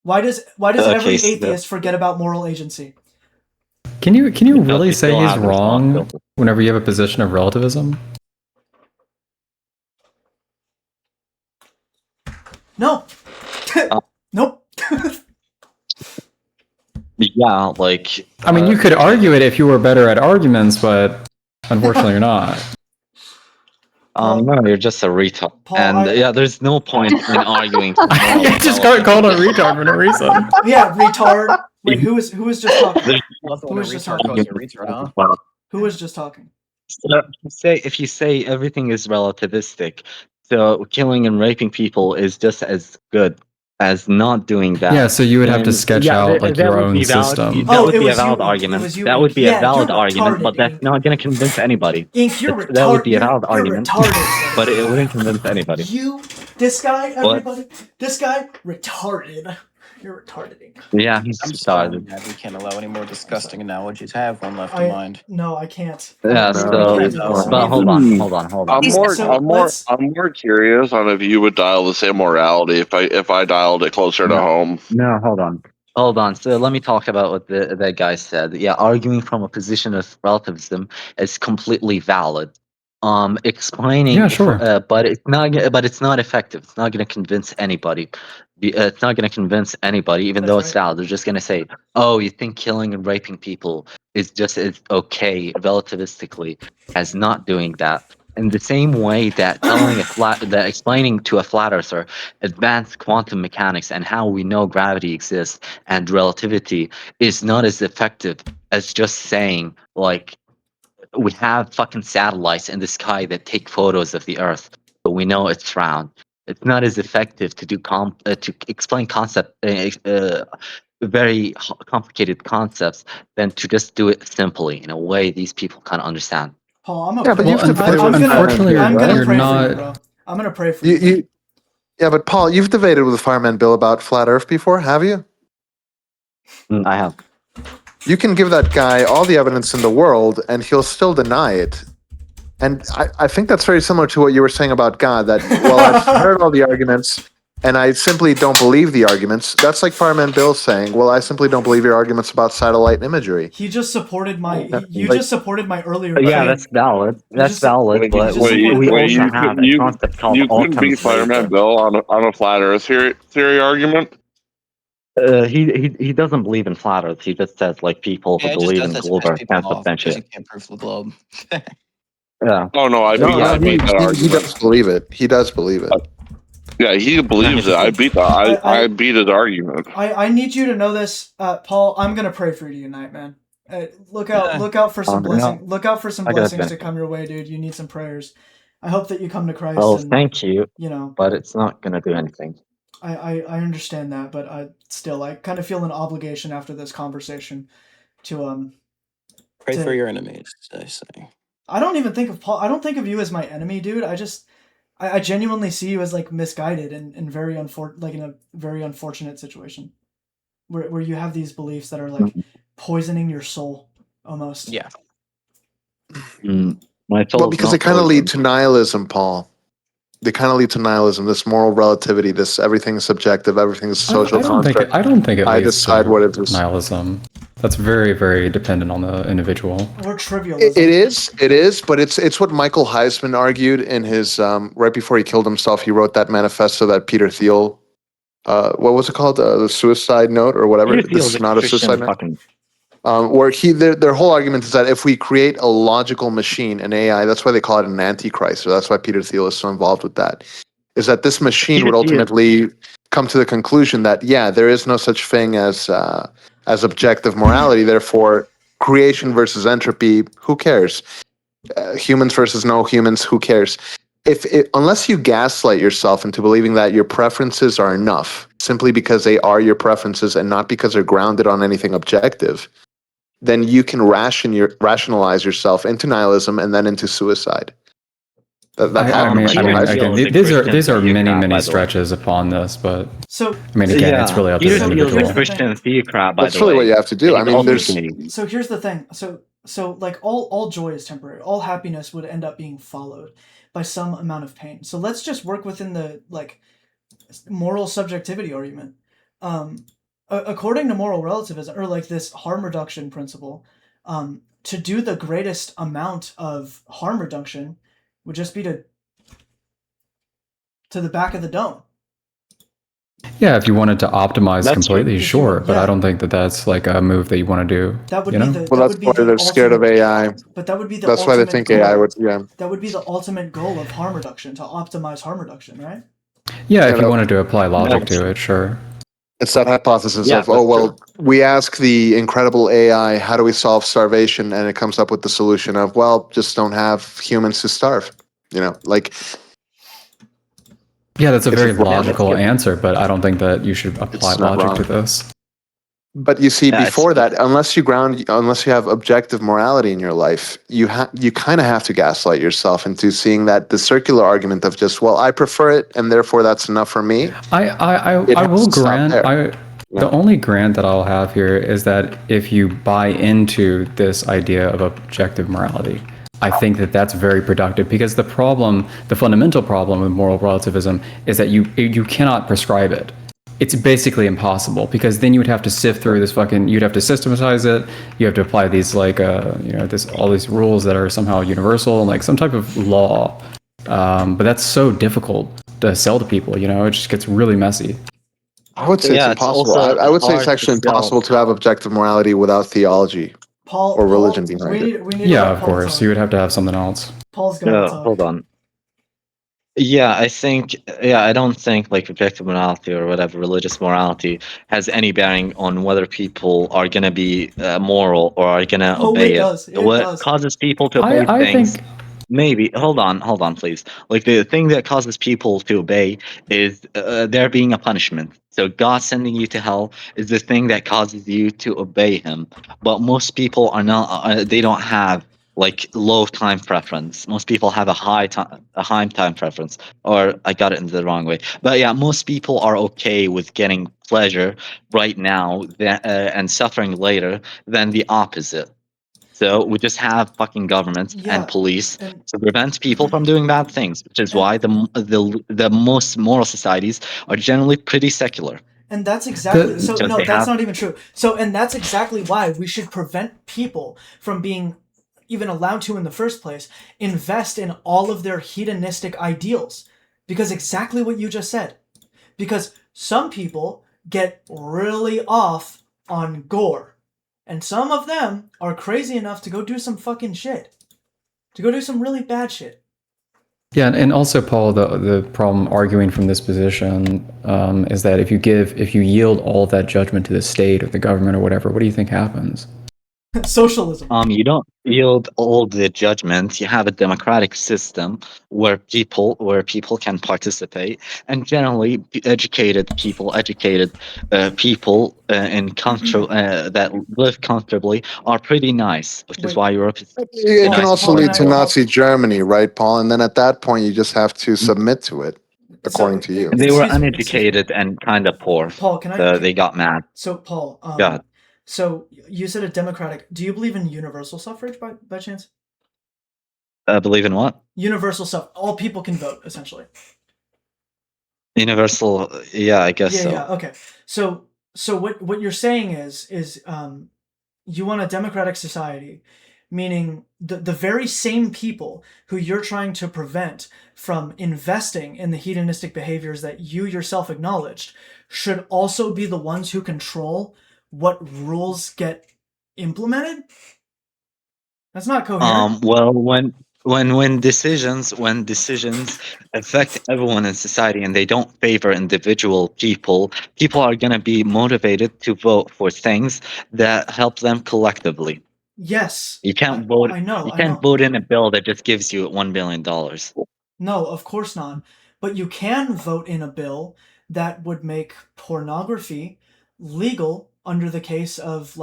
S1: Why does
S3: Okay,
S1: every
S3: so-
S1: atheist forget about moral agency?
S7: Can you
S3: Because
S7: really
S3: we
S7: say
S3: still
S7: he's
S3: have
S7: wrong
S3: responsibility.
S7: whenever you have a position of relativism?
S1: No. Nope.
S3: Yeah, like
S7: I mean, you could argue it if you were better at arguments, but unfortunately, you're not.
S3: no, you're just a retard.
S1: Paul,
S3: And yeah, there's no point in arguing.
S7: I just got called a retard for no reason.
S1: Yeah, retard. Wait, who was just talking?
S2: Love the
S1: Who
S2: one
S1: was
S2: a
S1: just
S2: retard
S1: talking?
S2: calls you a retard, huh?
S1: Who was just talking?
S3: So if you say everything is relativistic, so killing and raping people is just as good as not doing that.
S7: Yeah, so you would have to
S3: And,
S7: sketch
S3: yeah,
S7: out like
S3: that
S7: your
S3: would
S7: own
S3: be valid.
S7: system.
S3: That
S1: Oh,
S3: would
S1: it
S3: be a
S1: was you,
S3: valid
S1: Ink. It
S3: argument.
S1: was you,
S3: That
S1: Ink.
S3: would be
S1: Yeah,
S3: a valid
S1: you're
S3: argument,
S1: retarded,
S3: but that's
S1: Ink.
S3: not going to convince anybody.
S1: Ink, you're retarded.
S3: That would be a valid
S1: You're
S3: argument,
S1: retarded.
S3: but it wouldn't convince anybody.
S1: This guy,
S3: What?
S1: everybody, this guy, retarded. You're retarded, Ink.
S3: Yeah, he's
S2: I'm so
S3: retarded.
S2: mad we can't allow any more disgusting analogies. I have one left in mind.
S1: No, I can't.
S3: Yeah,
S1: We
S3: so
S1: can't do this.
S3: but hold on.
S6: I'm more,
S1: So
S6: I'm more,
S1: let's-
S6: I'm more curious on if you would dial the same morality if I dialed it closer to
S3: No.
S6: home.
S3: No, hold on. So let me talk about what that guy said. Yeah, arguing from a position of relativism is completely valid. Explaining,
S7: Yeah, sure.
S3: but it's not effective. It's not going to convince anybody. It's not going to convince anybody, even though
S1: That's
S3: it's
S1: right.
S3: valid. They're just going to say, "Oh, you think killing and raping people is just as okay relativistically as not doing that." In the same way that explaining to a flat earther advanced quantum mechanics and how we know gravity exists and relativity is not as effective as just saying like we have fucking satellites in the sky that take photos of the Earth, but we know it's round. It's not as effective to do to explain very complicated concepts than to just do it simply in a way these people can understand.
S1: Paul, I'm
S4: Yeah, but
S1: gonna,
S4: you've debated
S1: I'm
S4: with
S1: gonna,
S7: unfortunately,
S1: I'm
S7: you're
S1: gonna
S7: right.
S1: pray
S7: You're
S1: for you,
S7: not-
S1: bro. I'm gonna pray for you.
S4: Yeah, but Paul, you've debated with Fireman Bill about flat Earth before, have you?
S3: I have.
S4: You can give that guy all the evidence in the world, and he'll still deny it. And I think that's very similar to what you were saying about God, that, well, I've heard all the arguments and I simply don't believe the arguments. That's like Fireman Bill saying, well, I simply don't believe your arguments about satellite imagery.
S1: He just supported my. You
S3: Like,
S1: just supported my earlier
S3: yeah,
S1: claim.
S3: that's valid.
S1: You
S3: That's
S1: just-
S3: valid,
S6: Wait,
S3: but
S1: just
S3: we
S1: supported my
S3: also
S1: earlier
S3: have
S1: claim.
S3: a concept called
S6: you couldn't beat
S3: Occam's
S6: Fireman
S3: razor.
S6: Bill on a flat Earth theory argument.
S3: He doesn't believe in flat Earth. He just says like people who
S2: Yeah, it just
S3: believe
S2: does
S3: in
S2: that to
S3: globe
S2: piss
S3: Earth
S2: people
S3: can't
S2: off because you
S3: substantiate.
S2: can't prove the globe.
S3: Yeah.
S6: Oh no, I beat
S3: yeah,
S6: that
S4: he
S6: argument.
S4: does believe it. He does believe it.
S6: Yeah, he believes it. I beat I beat his argument.
S1: I need you to know this, Paul. I'm gonna pray for you tonight, man. Look out for some blessing. Look out for some blessings to come your way, dude. You need some prayers. I hope that you come to Christ.
S3: Well,
S1: and,
S3: thank you.
S1: You know,
S3: but it's not gonna do anything.
S1: I understand that, but I kind of feel an obligation after this conversation to
S2: Pray for your enemies, I say.
S1: I don't even think of Paul. I don't think of you as my enemy, dude. I genuinely see you as like misguided and very in a very unfortunate situation, where you have these beliefs that are like poisoning your soul almost.
S2: Yeah.
S3: My
S4: Well, because they kind of lead to nihilism, Paul. They kind of lead to nihilism. This moral relativity. This everything is subjective. Everything is a social construct.
S7: I don't think it
S3: I
S7: leads
S3: decide
S7: to
S3: what it is.
S7: nihilism. That's very, very dependent on the individual.
S1: Or trivialism.
S4: It is, but it's what Michael Heisman argued in his right before he killed himself. He wrote that manifesto that Peter Thiel, what was it called, the suicide note or whatever.
S3: Peter
S4: This
S3: Thiel's
S4: is not a suicide note.
S3: fucking.
S4: Where their whole argument is that if we create a logical machine, an AI, that's why they call it an antichrist. So that's why Peter Thiel is so involved with that. Is that this machine would ultimately come to the conclusion that there is no such thing as objective morality. Therefore, creation versus entropy, who cares? Humans versus no humans, who cares? Unless you gaslight yourself into believing that your preferences are enough, simply because they are your preferences and not because they're grounded on anything objective, then you can rationalize yourself into nihilism and then into suicide.
S7: These are many stretches upon this, but I mean, again, it's really up to the individual.
S3: Christian theocrat, by
S4: That's
S3: the
S4: really
S3: way.
S4: what you have to do. I mean,
S1: So here's the thing. So like all joy is temporary. All happiness would end up being followed by some amount of pain. So let's just work within the like moral subjectivity argument. According to moral relativism, or like this harm reduction principle, to do the greatest amount of harm reduction would just be to the back of the dome.
S7: Yeah, if you wanted to optimize completely, sure, but I don't think that that's like a move that you want to do.
S1: That would
S7: be
S4: that's why they're scared of AI.
S1: But that would be the
S4: that's why they think goal. AI would. Yeah,
S1: that would be the ultimate goal of harm reduction, to optimize harm reduction, right?
S7: Yeah, if you wanted to apply logic to it, sure.
S4: It's that hypothesis of we ask the incredible AI, how do we solve starvation, and it comes up with the solution of just don't have humans to starve.
S7: Yeah, that's a very logical answer, but I don't think that you should apply logic to this.
S4: But you see, before that, unless you have objective morality in your life, you kind of have to gaslight yourself into seeing that the circular argument of just, I prefer it, and therefore that's enough for me.
S7: I will grant. The only grant that I'll have here is that if you buy into this idea of objective morality, I think that that's very productive, because the fundamental problem with moral relativism is that you cannot prescribe it. It's basically impossible, because then you would have to sift through this you'd have to systematize it. You have to apply these all these rules that are somehow universal and like some type of law. But that's so difficult to sell to people. It just gets really messy.
S4: I would say it's impossible. I would say it's actually impossible to have objective morality without theology or religion behind it.
S7: Yeah, of course. You would have to have something else.
S1: Paul's got to talk.
S3: Hold on. Yeah, I don't think like objective morality or whatever, religious morality, has any bearing on whether people are going to be moral or are going to obey it. What causes people to obey things... Maybe. Hold on, please. Like, the thing that causes people to obey is there being a punishment. So God sending you to hell is the thing that causes you to obey him. But most people are not, they don't have like low time preference. Most people have a high time preference. Or I got it in the wrong way. But yeah, most people are okay with getting pleasure right now and suffering later than the opposite. So we just have fucking governments and police to prevent people from doing bad things, which is why the most moral societies are generally pretty secular.
S1: And that's exactly that's not even true. And that's exactly why we should prevent people from being even allowed to in the first place invest in all of their hedonistic ideals, because exactly what you just said. Because some people get really off on gore, and some of them are crazy enough to go do some fucking shit, to go do some really bad shit.
S7: Yeah, and also, Paul, the problem arguing from this position is that if you yield all that judgment to the state or the government or whatever, what do you think happens?
S1: Socialism.
S3: You don't yield all the judgments. You have a democratic system where people can participate, and generally educated people that live comfortably are pretty nice, which is why Europe is.
S4: It can also lead to Nazi Germany, right, Paul? And then at that point, you just have to submit to it, according to you.
S3: They were uneducated and kind of poor.
S1: Paul,
S3: they got mad.
S1: So, Paul,
S3: God.
S1: So you said a democratic. Do you believe in universal suffrage by chance?
S3: Believe in what?
S1: Universal suffrage. All people can vote, essentially.
S3: Universal, yeah, I guess so.
S1: Yeah, okay. So what you're saying is you want a democratic society, meaning the very same people who you're trying to prevent from investing in the hedonistic behaviors that you yourself acknowledged should also be the ones who control what rules get implemented? That's not coherent.
S3: Well, when decisions affect everyone in society and they don't favor individual people are going to be motivated to vote for things that help them collectively.
S1: Yes.
S3: You can't vote. You can't vote in a bill that just gives you $1 billion.
S1: No, of course not. But you can vote in a bill that would make pornography legal under the case of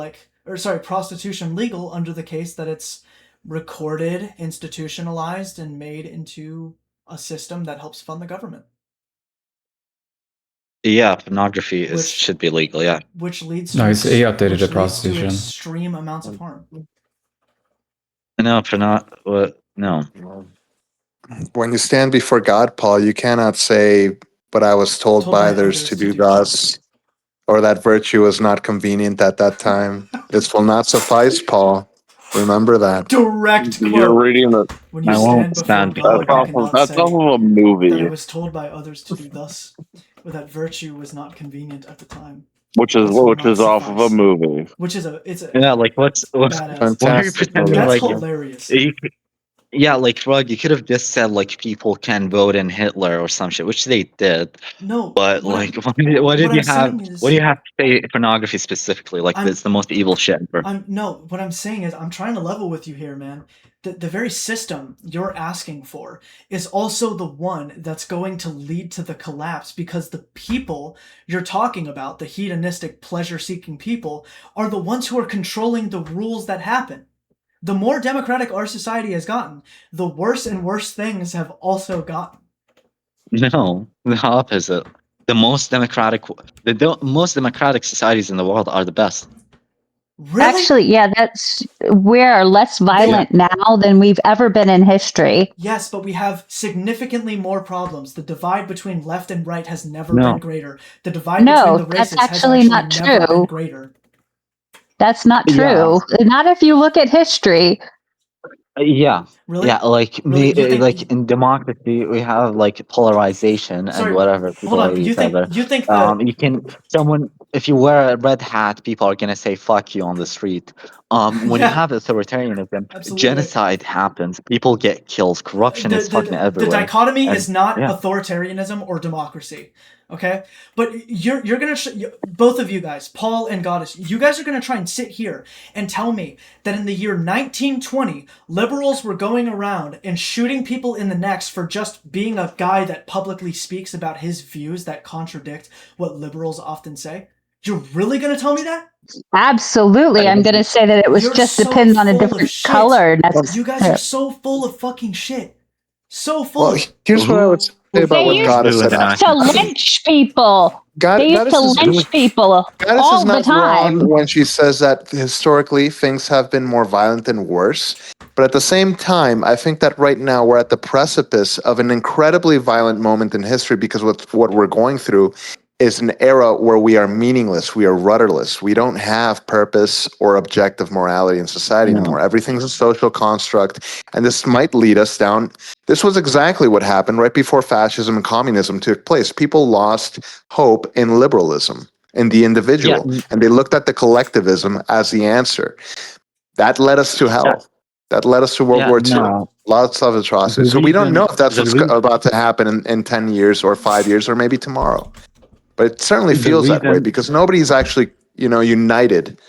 S1: prostitution legal under the case that it's recorded, institutionalized, and made into a system that helps fund the government.
S3: Yeah, pornography should be legal. Yeah,
S1: which leads
S7: to he updated to prostitution.
S1: Extreme amounts of harm.
S3: No, no.
S4: When you stand before God, Paul, you cannot say, "But I was told by others to do thus," or that virtue was not convenient at that time. This will not suffice, Paul. Remember that.
S1: Direct quote.
S6: You're reading it.
S1: When you stand before God,
S6: that's off of a movie.
S1: That I was told by others to do thus, or that virtue was not convenient at the time.
S6: Which is off of a movie.
S1: Which is
S3: like what's
S4: fantastic?
S1: That's hilarious.
S3: Yeah, like Rug, you could have just said like people can vote in Hitler or some shit, which they did.
S1: No,
S3: but what do you have to say pornography specifically? Like it's the most evil shit ever.
S1: No, what I'm saying is I'm trying to level with you here, man. The very system you're asking for is also the one that's going to lead to the collapse, because the people you're talking about, the hedonistic, pleasure-seeking people, are the ones who are controlling the rules that happen. The more democratic our society has gotten, the worse and worse things have also gotten.
S3: No, the opposite. The most democratic societies in the world are the best.
S1: Really?
S5: Actually, yeah, we're less violent now than we've ever been in history.
S1: Yes, but we have significantly more problems. The divide between left and right has never been greater. The divide between the races
S5: that's actually
S1: has
S5: not
S1: never
S5: true.
S1: been greater.
S5: That's not true. Yeah. Not if you look at history.
S3: Yeah.
S1: Really?
S3: Yeah, like in democracy we have like polarization and whatever. People hate each other.
S1: You think that
S3: if you wear a red hat, people are gonna say "fuck you" on the street. When you have authoritarianism, genocide happens. People get killed. Corruption is fucking everywhere.
S1: The dichotomy is not authoritarianism or democracy. Okay, but you're gonna both of you guys, Paul and Goddess, you guys are gonna try and sit here and tell me that in the year 1920, liberals were going around and shooting people in the necks for just being a guy that publicly speaks about his views that contradict what liberals often say? You're really gonna tell me that?
S5: Absolutely, I'm gonna say that it was just depends on a different color.
S1: You guys are so full of fucking shit. So full.
S4: Well, here's what I would say about what Goddess said.
S5: To lynch people. They used to lynch people
S4: Gaddis
S5: all
S4: is
S5: the
S4: not
S5: time.
S4: wrong when she says that historically things have been more violent and worse. But at the same time, I think that right now we're at the precipice of an incredibly violent moment in history because what we're going through is an era where we are meaningless, we are rudderless, we don't have purpose or objective morality in society anymore. Everything's a social construct, and this might lead us down. This was exactly what happened right before fascism and communism took place. People lost hope in liberalism, in the individual, and they looked at the collectivism as the answer. That led us to hell. That led us to World War II. Lots of atrocities. So we don't know if that's what's about to happen in 10 years or 5 years or maybe tomorrow. But it certainly feels that way because nobody's actually, united.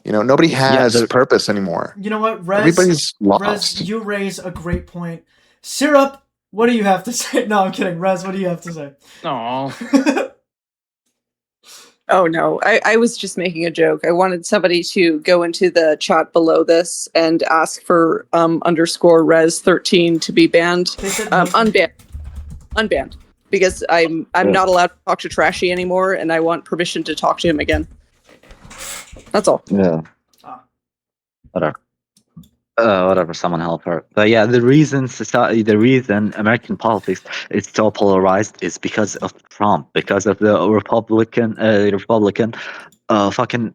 S4: Nobody has purpose anymore.
S1: You know what, Rez?
S4: Everybody's lost.
S1: Rez, you raise a great point. Syrup, what do you have to say? No, I'm kidding. Rez, what do you have to say?
S2: Oh.
S8: Oh no, I was just making a joke. I wanted somebody to go into the chat below this and ask for underscore res 13 to be banned. Unbanned. Because I'm not allowed to talk to Trashy anymore, and I want permission to talk to him again. That's all.
S3: Yeah. Whatever, someone help her. But yeah, the reason American politics is so polarized is because of Trump, because of the Republican fucking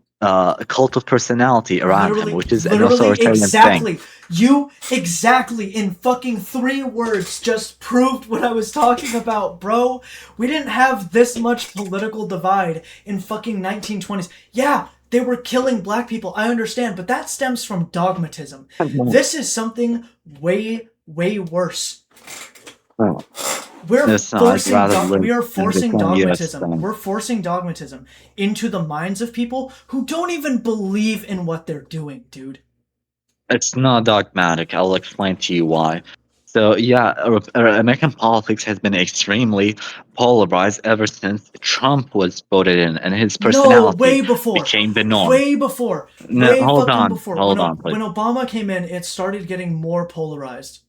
S3: cult of personality around him, which is an authoritarian thing.
S1: You exactly in fucking 3 words just proved what I was talking about, bro. We didn't have this much political divide in fucking 1920s. Yeah, they were killing black people, I understand, but that stems from dogmatism. This is something way, way worse. We are forcing dogmatism. We're forcing dogmatism into the minds of people who don't even believe in what they're doing, dude.
S3: It's not dogmatic. I'll explain to you why. So yeah, American politics has been extremely polarized ever since Trump was voted in, and his personality became the norm.
S1: Way before.
S3: Hold on,
S1: please. When Obama came in, it started getting more polarized.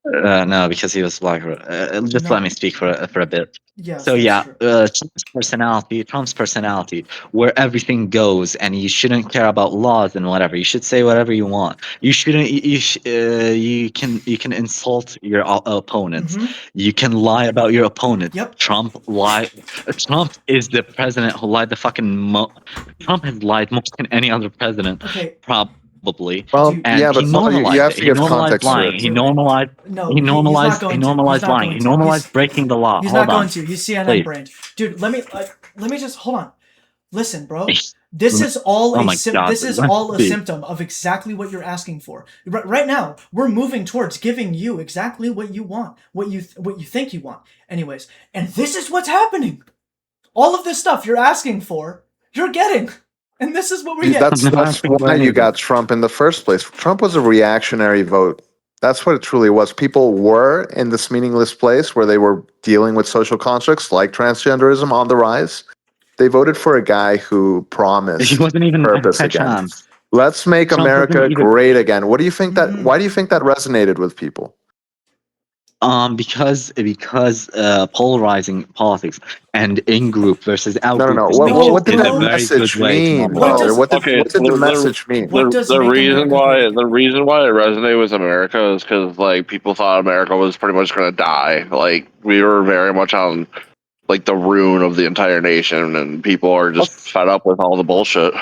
S3: No, because he was black. Let me speak for a bit.
S1: Yes,
S3: so yeah, Trump's personality, where everything goes, and you shouldn't care about laws and whatever. You should say whatever you want. You shouldn't. You can insult your opponents.
S1: Mm-hmm.
S3: You can lie about your opponents.
S1: Yep.
S3: Trump is the president who lied the fucking Trump has lied more than any other president.
S1: Okay.
S3: Probably.
S4: Well,
S3: and
S4: yeah, but
S3: he normalized
S4: you have to give
S3: context
S4: lying.
S3: He normalized lying. He normalized breaking the law.
S1: He's not going to. He's CNN brained. Dude, let me just hold on. Listen, bro. This is all a symptom of exactly what you're asking for. Right now, we're moving towards giving you exactly what you want, what you think you want. Anyways, and this is what's happening. All of this stuff you're asking for, you're getting. And this is what we get.
S4: That's why you got Trump in the first place. Trump was a reactionary vote. That's what it truly was. People were in this meaningless place where they were dealing with social constructs like transgenderism on the rise. They voted for a guy who promised purpose again. Let's make America great again. What do you think that? Why do you think that resonated with people?
S3: Because polarizing politics and in-group versus out-group.
S4: No. What did that message mean? What did the message mean?
S6: The reason why it resonated with America is because like people thought America was pretty much going to die. Like we were very much on like the ruin of the entire nation, and people are just fed up with all the bullshit.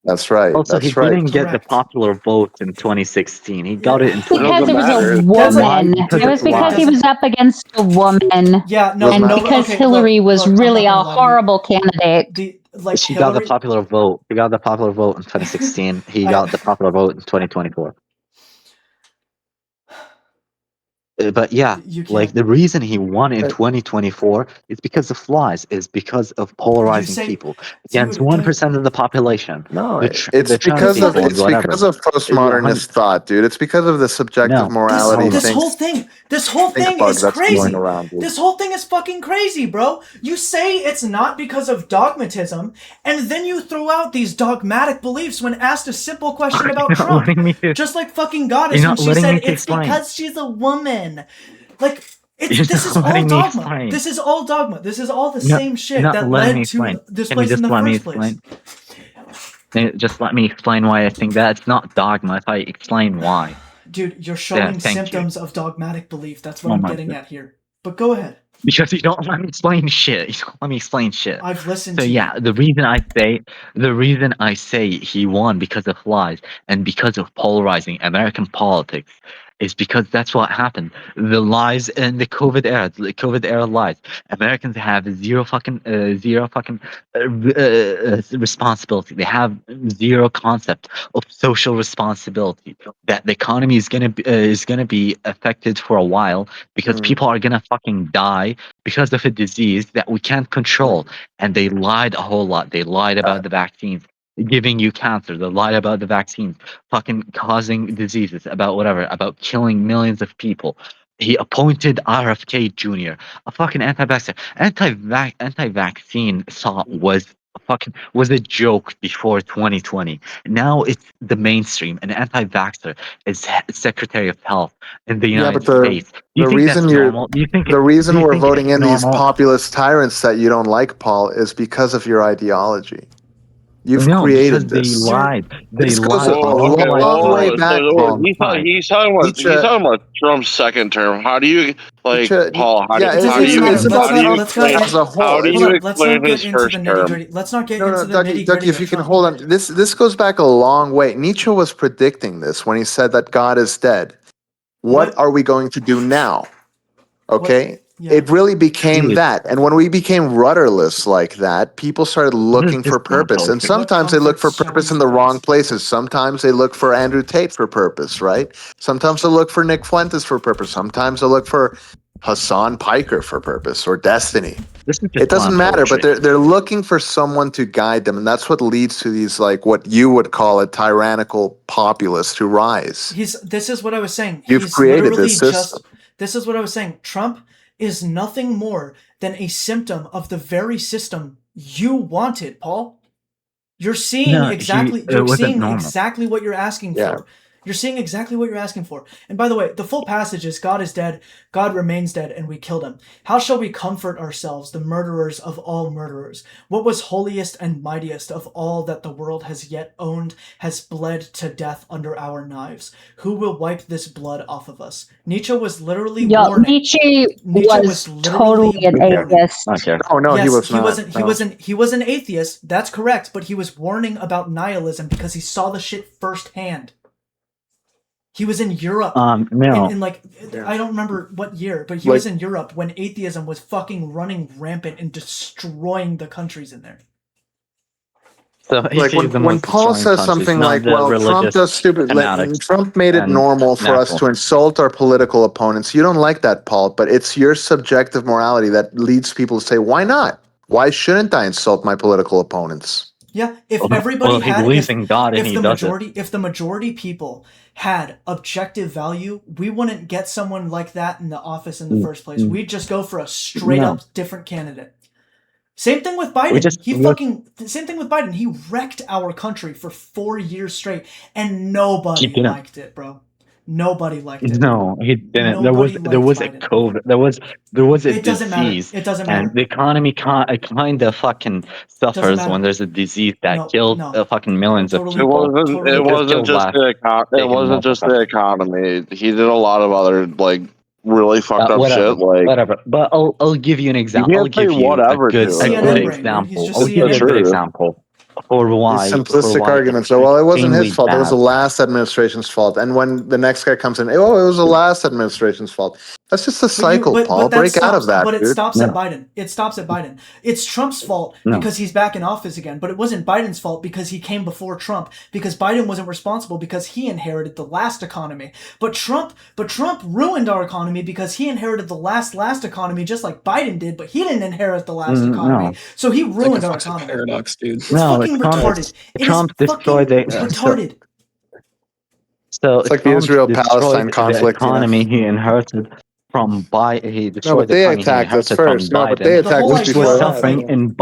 S4: That's right.
S3: Also, he didn't get the popular vote in 2016. He got it in
S5: because it was a woman. It was because he was up against a woman.
S1: Yeah, no,
S5: and because Hillary was really a horrible candidate.
S3: She got the popular vote. He got the popular vote in 2016. He got the popular vote in 2024. But yeah, like the reason he won in 2024 is because of lies, is because of polarizing people against 1% of the population.
S4: No, it's because of postmodernist thought, dude. It's because of the subjective morality.
S1: This whole thing is crazy. This whole thing is fucking crazy, bro. You say it's not because of dogmatism, and then you throw out these dogmatic beliefs when asked a simple question about Trump. Just like fucking Goddess when she said it's because she's a woman. Like, This is all dogma. This is all dogma. This is all the same shit that led to this place in the first place.
S3: Just let me explain why I think that's not dogma. If I explain why,
S1: dude, you're showing symptoms of dogmatic belief. That's what I'm getting at here. But go ahead.
S3: Because you don't let me explain shit. You don't let me explain shit.
S1: I've listened
S3: to
S1: you.
S3: The reason I say he won because of lies and because of polarizing American politics is because that's what happened. The lies in the COVID era lies. Americans have zero fucking responsibility. They have zero concept of social responsibility. That the economy is gonna be affected for a while because people are gonna fucking die because of a disease that we can't control. And they lied a whole lot. They lied about the vaccines giving you cancer. They lied about the vaccines fucking causing diseases, about whatever, about killing millions of people. He appointed RFK Jr., a fucking anti-vaxxer. Anti-vaccine thought was a joke before 2020. Now it's the mainstream. An anti-vaxxer is Secretary of Health in the United States.
S4: The reason we're voting in these
S3: normal?
S4: populist tyrants that you don't like, Paul, is because of your ideology. You've created
S3: because
S4: this.
S3: They lied.
S4: This goes a long way back, Paul.
S6: He's talking about Trump's second term. How do you Paul? How do you explain his first term?
S1: Let's not get into the nitty-gritty.
S4: Ducky, if you can hold on. This goes back a long way. Nietzsche was predicting this when he said that God is dead. What are we going to do now? Okay? It really became that. And when we became rudderless like that, people started looking for purpose. And sometimes they look for purpose in the wrong places. Sometimes they look for Andrew Tate for purpose, right? Sometimes they look for Nick Fuentes for purpose. Sometimes they look for Hassan Piker for purpose or destiny. It doesn't matter, but they're looking for someone to guide them. And that's what leads to these, like, what you would call a tyrannical populist who rise.
S1: This is what I was saying.
S4: You've created this system.
S1: This is what I was saying. Trump is nothing more than a symptom of the very system you wanted, Paul. You're seeing exactly what you're asking for. You're seeing exactly what you're asking for. And by the way, the full passage is, God is dead, God remains dead, and we killed him. How shall we comfort ourselves, the murderers of all murderers? What was holiest and mightiest of all that the world has yet owned has bled to death under our knives? Who will wipe this blood off of us? Nietzsche was literally warning.
S5: Nietzsche was totally an atheist.
S4: No,
S1: yes,
S4: he was not.
S1: He was an atheist, that's correct, but he was warning about nihilism because he saw the shit firsthand. He was in Europe in like, I don't remember what year, but he was in Europe when atheism was fucking running rampant and destroying the countries in there.
S3: So
S4: like when Paul says something like, well, Trump does stupid, Trump made it normal for us to insult our political opponents. You don't like that, Paul, but it's your subjective morality that leads people to say, why not? Why shouldn't I insult my political opponents?
S1: Yeah, if everybody had,
S3: if
S1: the majority people had objective value, we wouldn't get someone like that in the office in the first place. We'd just go for a straight up different candidate. Same thing with Biden. Same thing with Biden. He wrecked our country for 4 years straight, and nobody liked it, bro. Nobody liked it.
S3: No, he didn't. There was a COVID. There was a disease.
S1: It doesn't matter.
S3: And the economy kind of fucking suffers when there's a disease that kills fucking millions of people.
S6: It wasn't just the economy. He did a lot of other really fucked up shit.
S3: Whatever. But I'll give you an example.
S6: I'll give you a good
S3: example. For why
S4: simplistic arguments. So, well, it wasn't his fault. It was the last administration's fault. And when the next guy comes in, it was the last administration's fault. That's just a cycle, Paul. Break out of that.
S1: But it stops at Biden. It stops at Biden. It's Trump's fault because he's back in office again. But it wasn't Biden's fault because he came before Trump. Because Biden wasn't responsible because he inherited the last economy. But Trump ruined our economy because he inherited the last economy just like Biden did. But he didn't inherit the last economy. So he ruined our economy.
S7: Paradox, dude.
S1: It's fucking retarded.
S3: Trump destroyed the
S1: retarded.
S3: So
S4: it's like the Israel-Palestine conflict.
S3: The economy he inherited from Biden. He destroyed
S4: the economy he inherited from Biden. No, but they attacked us before
S3: suffering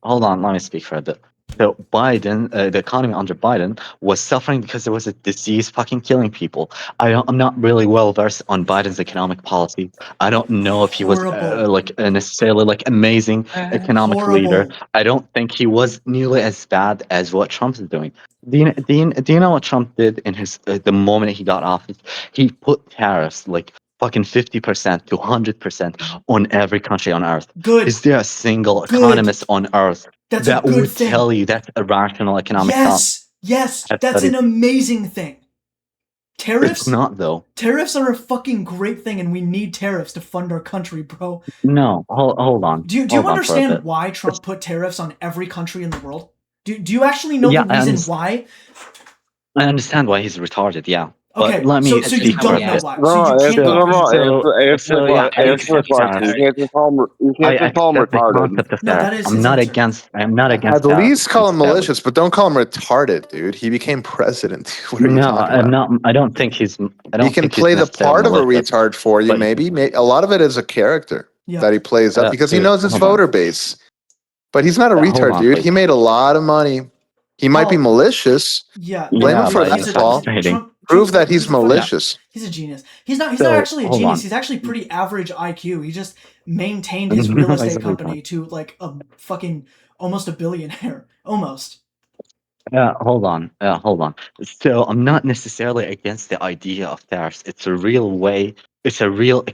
S3: hold on, let me speak for a bit. So Biden, the economy under Biden was suffering because there was a disease fucking killing people. I'm not really well versed on Biden's economic policy. I don't know if he was
S1: Horrible.
S3: necessarily like amazing economic leader.
S1: Horrible.
S3: I don't think he was nearly as bad as what Trump is doing. Do you know what Trump did in his the moment he got office? He put tariffs like fucking 50% to 100% on every country on earth.
S1: Good.
S3: Is there a single
S1: Good.
S3: economist on earth
S1: That's
S3: that
S1: a good
S3: would
S1: thing.
S3: tell you that's a rational economic thought?
S1: Yes, that's an amazing thing. Tariffs?
S3: It's not, though.
S1: Tariffs are a fucking great thing, and we need tariffs to fund our country, bro.
S3: No, hold on.
S1: Do you understand why Trump put tariffs on every country in the world? Do you actually know the reason why?
S3: I understand why he's retarded, yeah.
S1: Okay,
S3: but let me
S1: so you don't know why. So you can't
S6: Answer the question. You can't just call him retarded.
S1: No, that is
S3: I'm not against
S4: At least call him malicious, but don't call him retarded, dude. He became president. What are you talking about?
S3: No, I don't think he's.
S4: He can play the part of a retard for you, maybe. A lot of it is a character that he plays up because he knows his voter base. But he's not a retard, dude. He made a lot of money. He might be malicious.
S1: Yeah,
S4: blame him for that, Paul. Prove that he's malicious.
S1: He's a genius. He's not actually a genius. He's actually pretty average IQ. He just maintained his real estate company to like a fucking almost a billionaire. Almost.
S3: Hold on. So I'm not necessarily against the idea of tariffs. It's a real way. It's a real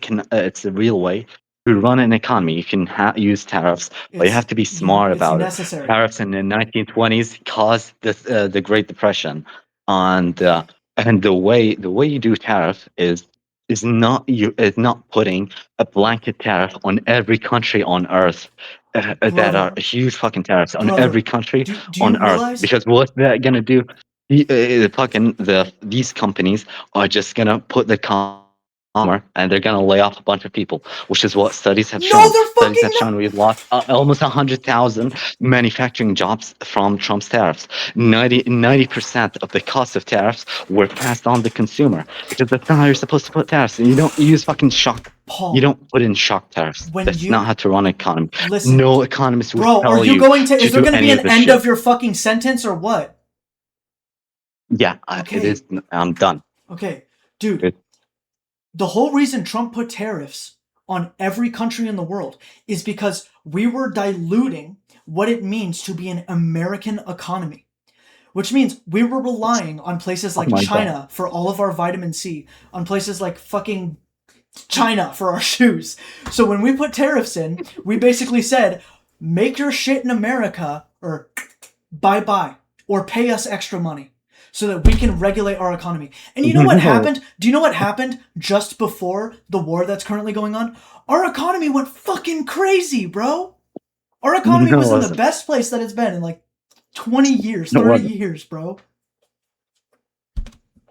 S3: way to run an economy. You can use tariffs, but you have to be smart about it. Tariffs in the 1920s caused the Great Depression, and the way you do tariff is not putting a blanket tariff on every country on Earth. That are huge fucking tariffs on every country on Earth. Because what's that gonna do? These companies are just gonna put the and they're gonna lay off a bunch of people, which is what studies have shown. Studies have shown we've lost almost 100,000 manufacturing jobs from Trump's tariffs. 90% of the cost of tariffs were passed on the consumer, because that's not how you're supposed to put tariffs. And you don't use fucking shock.
S1: Paul,
S3: you don't put in shock tariffs. That's not how to run an economy.
S1: Listen,
S3: no economist will
S1: bro,
S3: tell
S1: are you going to? Is there
S3: going to
S1: be an end of your fucking sentence or what?
S3: Yeah, it is. I'm done.
S1: Okay, dude. The whole reason Trump put tariffs on every country in the world is because we were diluting what it means to be an American economy. Which means we were relying on places like China for all of our vitamin C, on places like fucking China for our shoes. So when we put tariffs in, we basically said, make your shit in America, or bye-bye, or pay us extra money, so that we can regulate our economy. And you know what happened? Do you know what happened just before the war that's currently going on? Our economy went fucking crazy, bro. Our economy was in the best place that it's been in like 20 years, 30 years, bro.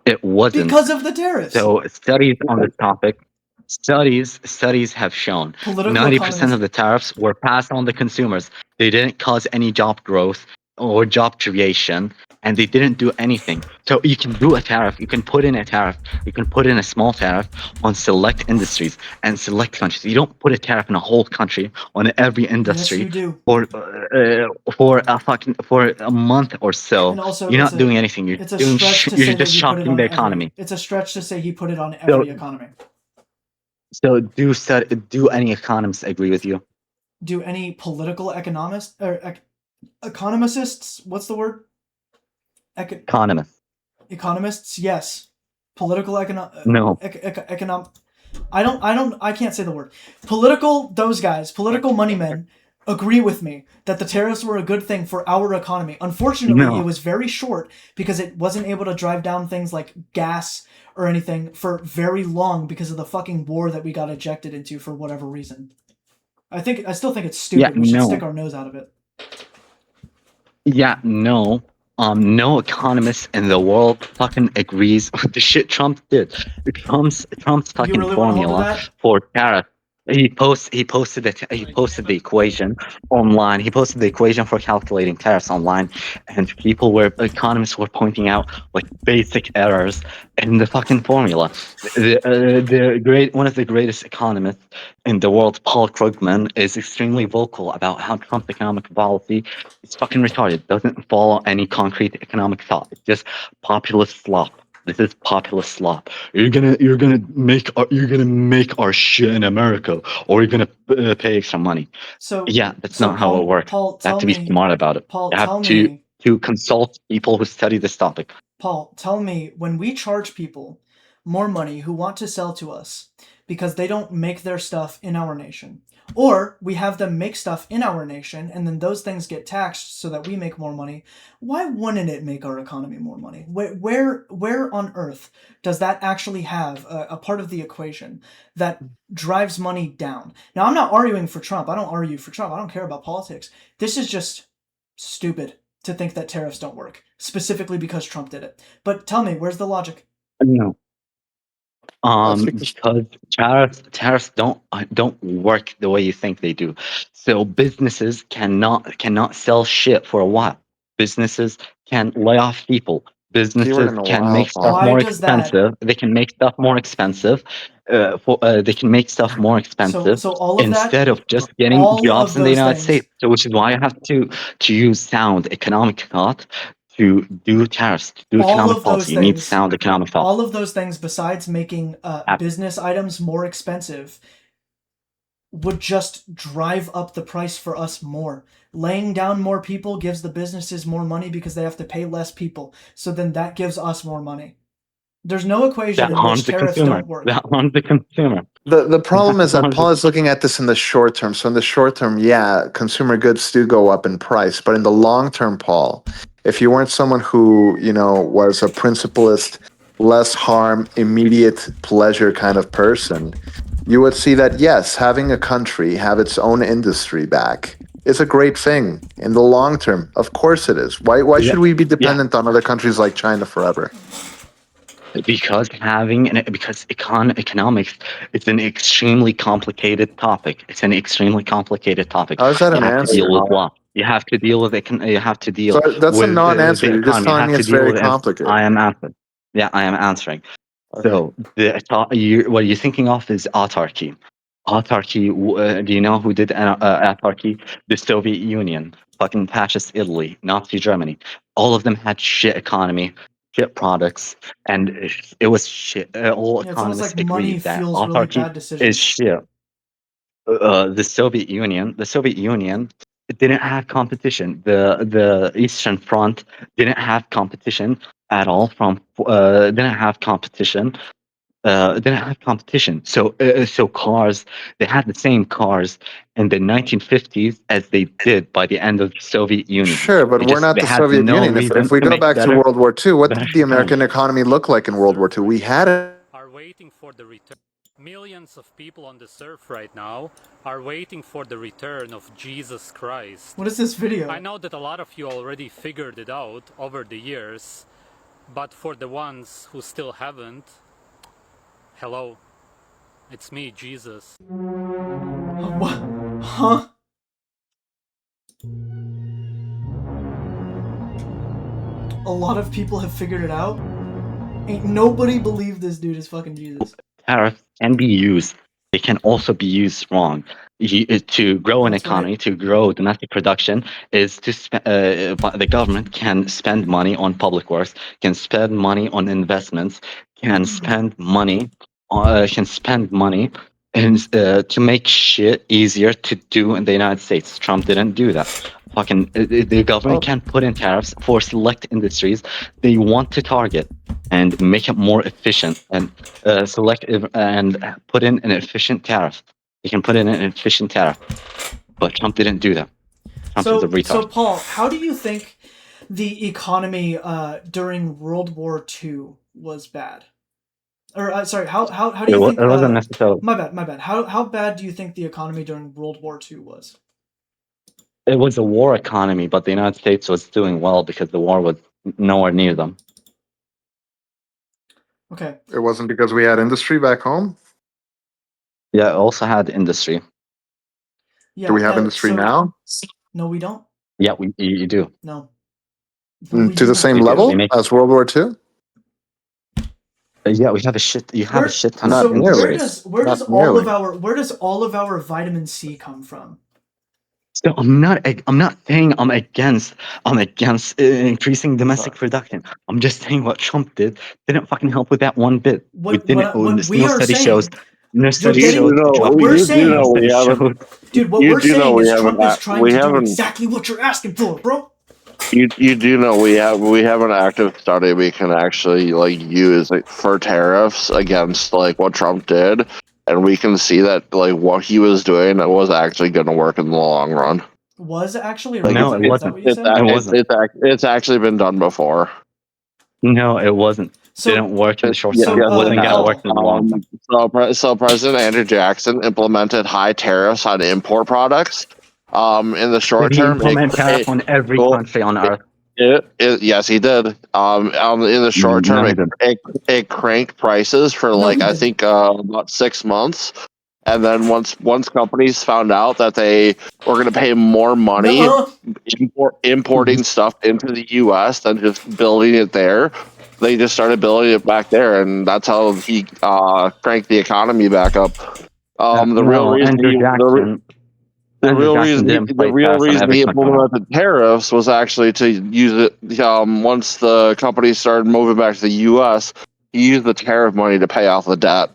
S3: It wasn't.
S1: Because of the tariffs.
S3: So studies on the topic, studies have shown 90% of the tariffs were passed on the consumers. They didn't cause any job growth or job creation, and they didn't do anything. So you can do a tariff, you can put in a tariff, you can put in a small tariff on select industries and select countries. You don't put a tariff in a whole country on every industry.
S1: Yes, you do.
S3: For a month or so.
S1: And also,
S3: you're not doing anything. You're just shocking the economy.
S1: It's a stretch to say he put it on every economy.
S3: So do any economists agree with you?
S1: Do any political economists or economists? What's the word? Economists, yes. Political
S3: no.
S1: I can't say the word. Political money men agree with me that the tariffs were a good thing for our economy. Unfortunately, it was very short because it wasn't able to drive down things like gas or anything for very long because of the fucking war that we got ejected into for whatever reason. I still think it's stupid. We should stick our nose out of it.
S3: Yeah, no. No economist in the world fucking agrees with the shit Trump did. Trump's fucking formula for tariff. He posted the equation online. He posted the equation for calculating tariffs online, and economists were pointing out like basic errors in the fucking formula. One of the greatest economists in the world, Paul Krugman, is extremely vocal about how Trump's economic policy is fucking retarded. Doesn't follow any concrete economic thought. It's just populist slop. This is populist slop. You're gonna make our shit in America, or you're gonna pay extra money.
S1: So
S3: Yeah, that's
S1: so
S3: not how it works.
S1: Paul,
S3: You have
S1: tell
S3: to be
S1: me,
S3: smart about it.
S1: Paul,
S3: You have
S1: tell
S3: to
S1: me,
S3: consult people who study this topic.
S1: Paul, tell me, when we charge people more money who want to sell to us because they don't make their stuff in our nation, or we have them make stuff in our nation and then those things get taxed so that we make more money, why wouldn't it make our economy more money? Where on earth does that actually have a part of the equation that drives money down? Now, I'm not arguing for Trump. I don't argue for Trump. I don't care about politics. This is just stupid to think that tariffs don't work, specifically because Trump did it. But tell me, where's the logic?
S3: No. Because tariffs don't work the way you think they do. So businesses cannot sell shit for a while. Businesses can lay off people.
S4: Keyword
S3: Businesses
S4: in a
S3: can
S4: while,
S3: make stuff
S4: Paul.
S1: Why
S3: more
S1: does that?
S3: expensive. They can make stuff more expensive. They can make stuff more expensive
S1: So all of that,
S3: instead of just getting
S1: all of
S3: jobs in the
S1: those
S3: United
S1: things,
S3: States. So which is why you have to use sound economic thought to do tariffs, to do
S1: all
S3: economic
S1: of those
S3: policy. You need
S1: things,
S3: sound economic thought.
S1: all of those things, besides making business items more expensive, would just drive up the price for us more. Laying down more people gives the businesses more money because they have to pay less people. So then that gives us more money. There's no equation
S3: That
S1: in which
S3: harms the
S1: tariffs
S3: consumer.
S1: don't work.
S3: That harms the consumer.
S4: The problem is that
S3: Harms
S4: Paul is looking at this in the short term. So in the short term, yeah, consumer goods do go up in price, but in the long term, Paul, if you weren't someone who, was a principlist, less harm, immediate pleasure kind of person, you would see that yes, having a country have its own industry back is a great thing in the long term. Of course it is. Why
S3: yeah,
S4: should we be
S3: yeah.
S4: dependent on other countries like China forever?
S3: Because economics, it's an extremely complicated topic. It's an extremely complicated topic.
S4: How is that
S3: You
S4: an
S3: have to deal
S4: answer?
S3: with law. You have to deal with you have to
S4: So
S3: deal
S4: that's a
S3: with
S4: non-answer.
S3: the
S4: You're just
S3: economy. You
S4: telling
S3: have
S4: me
S3: to
S4: it's
S3: deal
S4: very
S3: with I
S4: complicated.
S3: am answering. Yeah, I am answering.
S4: Okay.
S3: So what you're thinking of is autarky. Autarky. Do you know who did autarky? The Soviet Union, fucking fascist Italy, Nazi Germany. All of them had shit economy, shit products, and it was shit. All
S1: Yeah, it's almost
S3: economists
S1: like money
S3: agreed that
S1: fuels really
S3: autarky
S1: bad
S3: is
S1: decisions.
S3: shit. The Soviet Union didn't have competition. The Eastern Front didn't have competition at all. Didn't have competition. So cars, they had the same cars in the 1950s as they did by the end of the Soviet Union.
S4: Sure, but we're not
S3: They
S4: the
S3: had
S4: Soviet
S3: no
S4: Union. If
S3: reason
S4: we
S3: to
S4: go
S3: make
S4: back to World War II, what
S3: better
S4: did the American
S3: economy.
S4: economy look like in World War II? We had it.
S9: Are waiting for the return. Millions of people on this earth right now are waiting for the return of Jesus Christ.
S1: What is this video?
S9: I know that a lot of you already figured it out over the years, but for the ones who still haven't, hello, it's me, Jesus.
S1: What? Huh? A lot of people have figured it out. Ain't nobody believe this dude is fucking Jesus.
S3: Tariffs can be used. They can also be used wrong. To grow an
S1: That's
S3: economy,
S1: right.
S3: to grow domestic production, is the government can spend money on public works, can spend money on investments, can spend money and to make shit easier to do in the United States. Trump didn't do that. The government
S4: Oh,
S3: can put in tariffs for select industries they want to target and make it more efficient and put in an efficient tariff. You can put in an efficient tariff, but Trump didn't do that. Trump is a
S1: So
S3: retard.
S1: Paul, how do you think the economy during World War II was bad? Or sorry, how do you think?
S3: It wasn't necessarily.
S1: My bad. How bad do you think the economy during World War II was?
S3: It was a war economy, but the United States was doing well because the war was nowhere near them.
S1: Okay.
S4: it wasn't because we had industry back home?
S3: Yeah, it also had industry.
S1: Yeah,
S4: Do we have industry now?
S1: No, we don't.
S3: Yeah, you do.
S1: No. We
S4: To the same
S3: We do.
S4: level
S3: We make-
S4: as World War II?
S3: Yeah, we have a shit. You have a shit ton
S4: Not
S3: of
S4: nearly.
S3: industry.
S1: where
S4: Not
S1: does
S4: nearly.
S1: where does all of our vitamin C come from?
S3: So I'm not saying I'm against increasing domestic production. I'm just saying what Trump didn't fucking help with that one bit.
S1: What we
S3: No
S1: are
S3: study
S1: saying,
S3: shows. No study
S1: getting-
S3: showed.
S1: what
S3: Trump-
S1: we're
S6: you
S1: saying-
S6: do know
S3: no
S6: we
S3: study
S6: haven't.
S3: showed.
S1: Dude, what
S6: You
S1: we're
S6: do know
S1: saying
S6: we
S1: is
S6: haven't
S1: Trump is
S6: act-
S1: trying
S6: we
S1: to do
S6: haven't-
S1: exactly what you're asking for, bro.
S6: You do know we have an active study we can actually like use like, for tariffs against like what Trump did, and we can see that like what he was doing was actually going to work in the long run.
S1: Was actually
S3: Like, no,
S1: wrong?
S3: it
S1: Is that
S3: wasn't.
S1: what you said?
S3: It wasn't.
S6: It's actually been done before.
S3: No, it wasn't.
S1: So-
S3: didn't work in the short
S1: so,
S3: term. It wasn't gonna
S1: Paul,
S3: work in the long term.
S6: So President Andrew Jackson implemented high tariffs on import products. In the short
S3: Did he
S6: term,
S3: implement tariff on every country on earth?
S6: yes, he did. In the short term,
S3: No, he didn't.
S6: it cranked prices for
S1: No,
S6: like
S1: he
S6: I
S1: didn't.
S6: think about 6 months, and then once companies found out that they were going to pay more money importing stuff into the U.S. than just building it there, they just started building it back there, and that's how he cranked the economy back up. The real reason the real reason he implemented tariffs was actually to use it. Once the companies started moving back to the U.S., he used the tariff money to pay off the debt.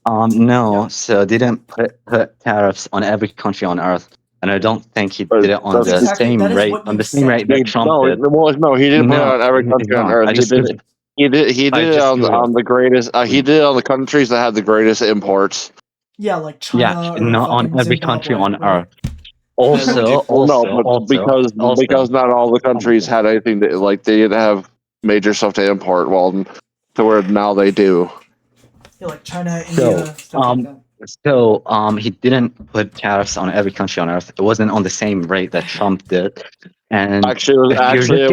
S3: No. So they didn't put tariffs on every country on earth, and I don't think he did it on the same rate. On the same rate that Trump did.
S6: No, he didn't put it on every country on earth. He did it on the greatest. He did it on the countries that had the greatest imports.
S1: Yeah, like China.
S3: Yeah, not on every
S1: Zimbabwe,
S3: country on
S1: right?
S3: earth. Also,
S6: because not all the countries had anything to, like they didn't have major stuff to import. Well, to where now they do.
S1: Yeah, like China, India, stuff like that.
S3: So, he didn't put tariffs on every country on earth. It wasn't on the same rate that Trump did. And
S6: it was actually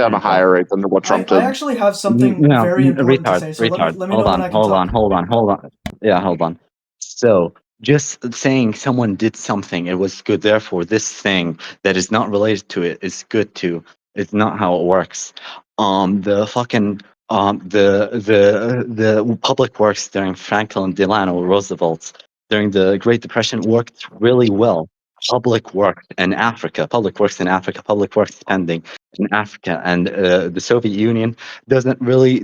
S6: on a higher rate than what Trump did.
S1: I actually have something very important to say. So let me know when I can talk.
S3: Hold on. Yeah, hold on. So, just saying someone did something, it was good. Therefore, this thing that is not related to it is good too. It's not how it works. The fucking the public works during Franklin Delano Roosevelt's during the Great Depression worked really well. Public works in Africa, public works spending in Africa, and the Soviet Union didn't really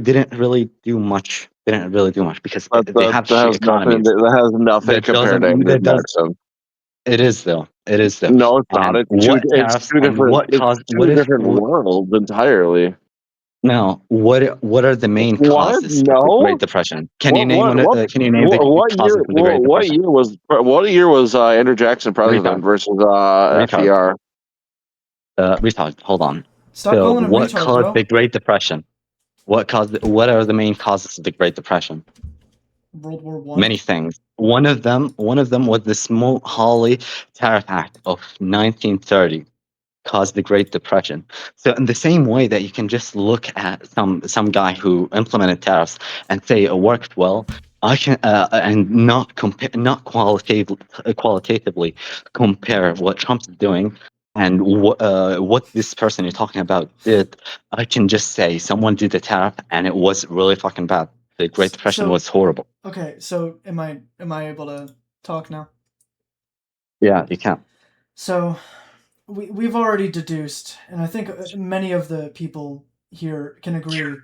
S3: do much. Didn't really do much because they have shit economies.
S6: That has nothing compared to Andrew Jackson.
S3: It is though. It is though.
S6: No, it's not. It's two different worlds entirely.
S3: Now, what are the main causes of the Great Depression? Can you name the causes of the Great Depression?
S6: What year was Andrew Jackson president versus FDR?
S3: Retard. Hold on.
S1: Stop calling him
S3: what
S1: retard,
S3: caused
S1: bro.
S3: the Great Depression? What are the main causes of the Great Depression?
S1: World War I.
S3: Many things. One of them was the Smoot-Hawley Tariff Act of 1930. Caused the Great Depression. So in the same way that you can just look at some guy who implemented tariffs and say it worked well, I can and not qualitatively compare what Trump's doing and what this person you're talking about did. I can just say someone did the tariff and it was really fucking bad. The Great Depression was horrible.
S1: Okay, so am I able to talk now?
S3: Yeah, you can.
S1: So we've already deduced, and I think many of the people here can agree,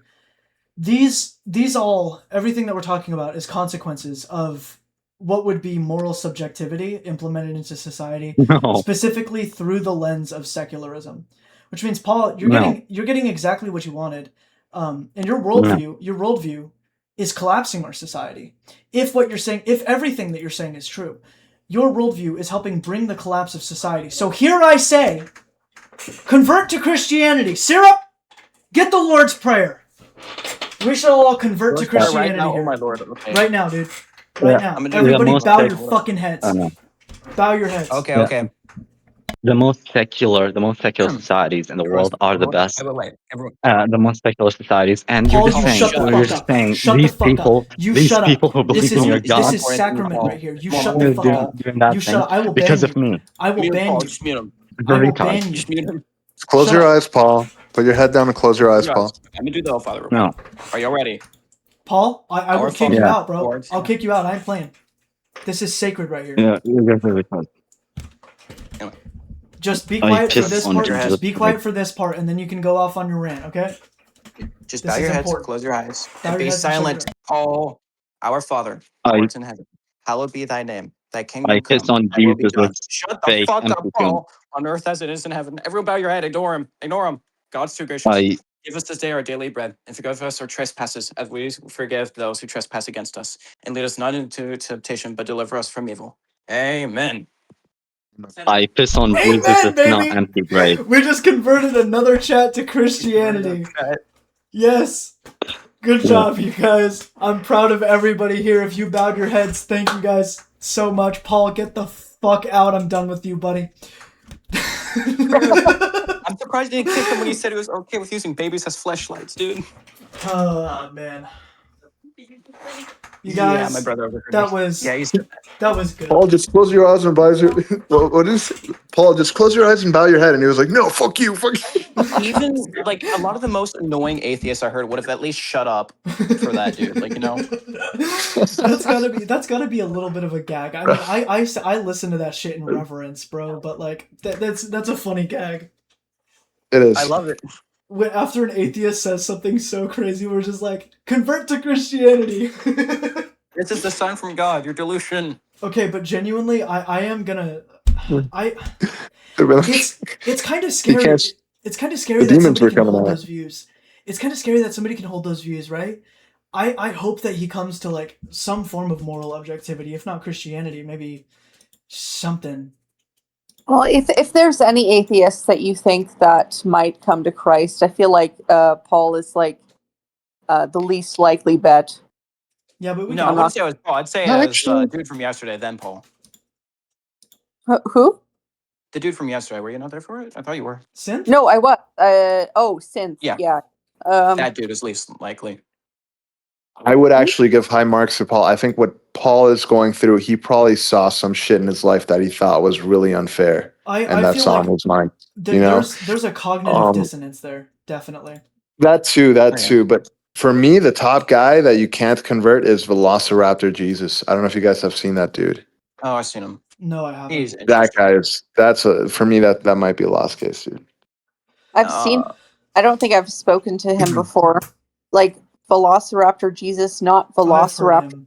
S1: everything that we're talking about is consequences of what would be moral subjectivity implemented into society, specifically through the lens of secularism. Which means, Paul, you're getting exactly what you wanted. And your worldview is collapsing our society. If everything that you're saying is true, your worldview is helping bring the collapse of society. So here I say, convert to Christianity. Syrup, get the Lord's Prayer. We shall all convert to Christianity
S2: right now,
S1: here.
S2: oh my Lord. Okay.
S1: Right now, dude. Right now.
S2: I'm gonna do
S1: Everybody
S2: the
S1: bow your fucking heads. Bow your heads.
S2: Okay.
S3: the most secular societies in the world are the best.
S2: Wait. Everyone,
S3: The most secular societies, and
S1: Paul,
S3: you're
S1: you
S3: just
S1: shut
S3: saying,
S1: the
S3: you're
S1: fuck
S3: just
S1: up.
S3: saying
S1: Shut the fuck up. You
S3: these
S1: shut up.
S3: people who
S1: This
S3: believe in your
S1: is
S3: God,
S1: sacrament right here. You shut the
S3: you're
S1: fuck up.
S3: doing that
S1: You
S3: thing
S1: shut up. I will ban
S3: because
S1: you.
S3: of me.
S1: I will
S2: mute him,
S1: ban
S2: Paul.
S1: you.
S2: Just mute him.
S1: I will
S3: Retard.
S1: ban you.
S2: Just mute him.
S4: Close
S1: Shut
S4: your
S1: up.
S4: eyes, Paul. Put your head down and close your eyes, Paul.
S2: Let me do the Father.
S3: No.
S2: Are y'all ready?
S1: Paul, I will
S2: Our
S1: kick
S2: Father,
S1: you
S3: Yeah.
S1: out, bro.
S2: Lord.
S1: I'll kick you out. I ain't playing. This is sacred right here.
S3: Yeah, you're very retard.
S1: Just be
S3: I
S1: quiet for
S3: piss
S1: this
S3: on
S1: part.
S3: Jesus
S1: Just be
S3: Christ.
S1: quiet for this part, and then you can go off on your rant, okay?
S2: Just
S1: This
S2: bow
S1: is
S2: your heads,
S1: important.
S2: close your eyes,
S1: Bow
S2: and
S1: your
S2: be
S1: heads and shut
S2: silent.
S1: your-
S2: Paul, our Father, who art in heaven, hallowed be thy name. Thy kingdom
S3: I piss
S2: come,
S3: on
S2: thy will be done.
S3: Jesus'
S2: Shut the
S3: fake
S2: fuck up,
S3: empty tomb.
S2: Paul, on earth as it is in heaven. Everyone bow your head, ignore him. Ignore him. God's too gracious. Give us this day our daily bread, and forgive us our trespasses, as we forgive those who trespass against us. And lead us not into temptation, but deliver us from evil. Amen.
S3: I piss on
S1: Amen,
S3: Jesus' not
S1: baby!
S3: empty grave.
S1: We just converted another chat to Christianity. Yes. Good job, you guys. I'm proud of everybody here. If you bowed your heads, thank you guys so much. Paul, get the fuck out. I'm done with you, buddy.
S2: I'm surprised you didn't kick him when he said he was okay with using babies as fleshlights, dude.
S1: Oh, man. You
S2: Yeah,
S1: guys,
S2: my brother overheard
S1: that
S2: me.
S1: was
S2: Yeah, he's
S1: that was good.
S4: Paul, just close your eyes and bow your. What is? Paul, just close your eyes and bow your head, and he was like, "No, fuck you, fuck you."
S2: even like a lot of the most annoying atheists I heard would have at least shut up for that, dude. Like, you know,
S1: that's gotta be a little bit of a gag. I mean, I listen to that shit in reverence, bro. But like, that's a funny gag.
S4: It is.
S2: I love it.
S1: After an atheist says something so crazy, we're just like, convert to Christianity.
S2: This is the sign from God. Your delusion.
S1: Okay, but genuinely, I am gonna. It's kind of scary.
S4: can't-
S1: It's kind of scary
S4: the
S1: that
S4: demons
S1: somebody
S4: were
S1: can
S4: coming
S1: hold
S4: out.
S1: those views. It's kind of scary that somebody can hold those views, right? I hope that he comes to like some form of moral objectivity, if not Christianity, maybe something.
S8: Well, if there's any atheists that you think that might come to Christ, I feel like Paul is like the least likely bet.
S1: Yeah, but we
S2: No, I
S1: can.
S2: wouldn't say it was Paul. I'd say it was dude from yesterday, then Paul.
S8: Who?
S2: The dude from yesterday. Were you not there for it? I thought you were.
S1: Synth?
S8: No, I was. Synth.
S2: Yeah.
S8: Yeah.
S2: That dude is least likely.
S4: I would actually give high marks to Paul. I think what Paul is going through, he probably saw some shit in his life that he thought was really unfair, and that's
S1: feel
S4: on
S1: like
S4: his mind. You know,
S1: there's a cognitive dissonance there, definitely.
S4: that too. But for me, the top guy that you can't convert is Velociraptor Jesus. I don't know if you guys have seen that dude.
S2: Oh, I've seen him.
S1: No, I haven't.
S2: He's
S4: That guy is. For me, that might be a lost case, dude.
S8: I've seen. I don't think I've spoken to him before. Like Velociraptor Jesus, not Velociraptor.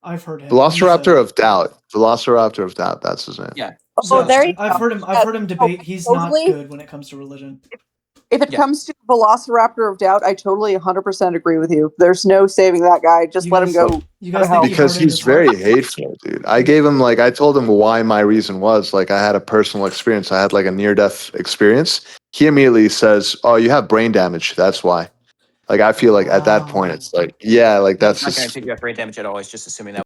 S1: I've heard him.
S4: Velociraptor of Doubt. Velociraptor of Doubt. That's his name.
S2: Yeah.
S8: Oh, there you
S1: I've
S8: go.
S1: heard him debate. He's not
S8: totally.
S1: good when it comes to religion.
S8: If it comes to Velociraptor of Doubt, I totally 100% agree with you. There's no saving that guy. Just let him go.
S1: You guys think
S4: because he's very hateful, dude. I told him why my reason was. Like, I had a personal experience. I had like a near-death experience. He immediately says, "Oh, you have brain damage. That's why." Like, I feel like at that point, it's like, yeah, like that's
S2: not
S4: just.
S2: guaranteed you have brain damage at all. He's just assuming that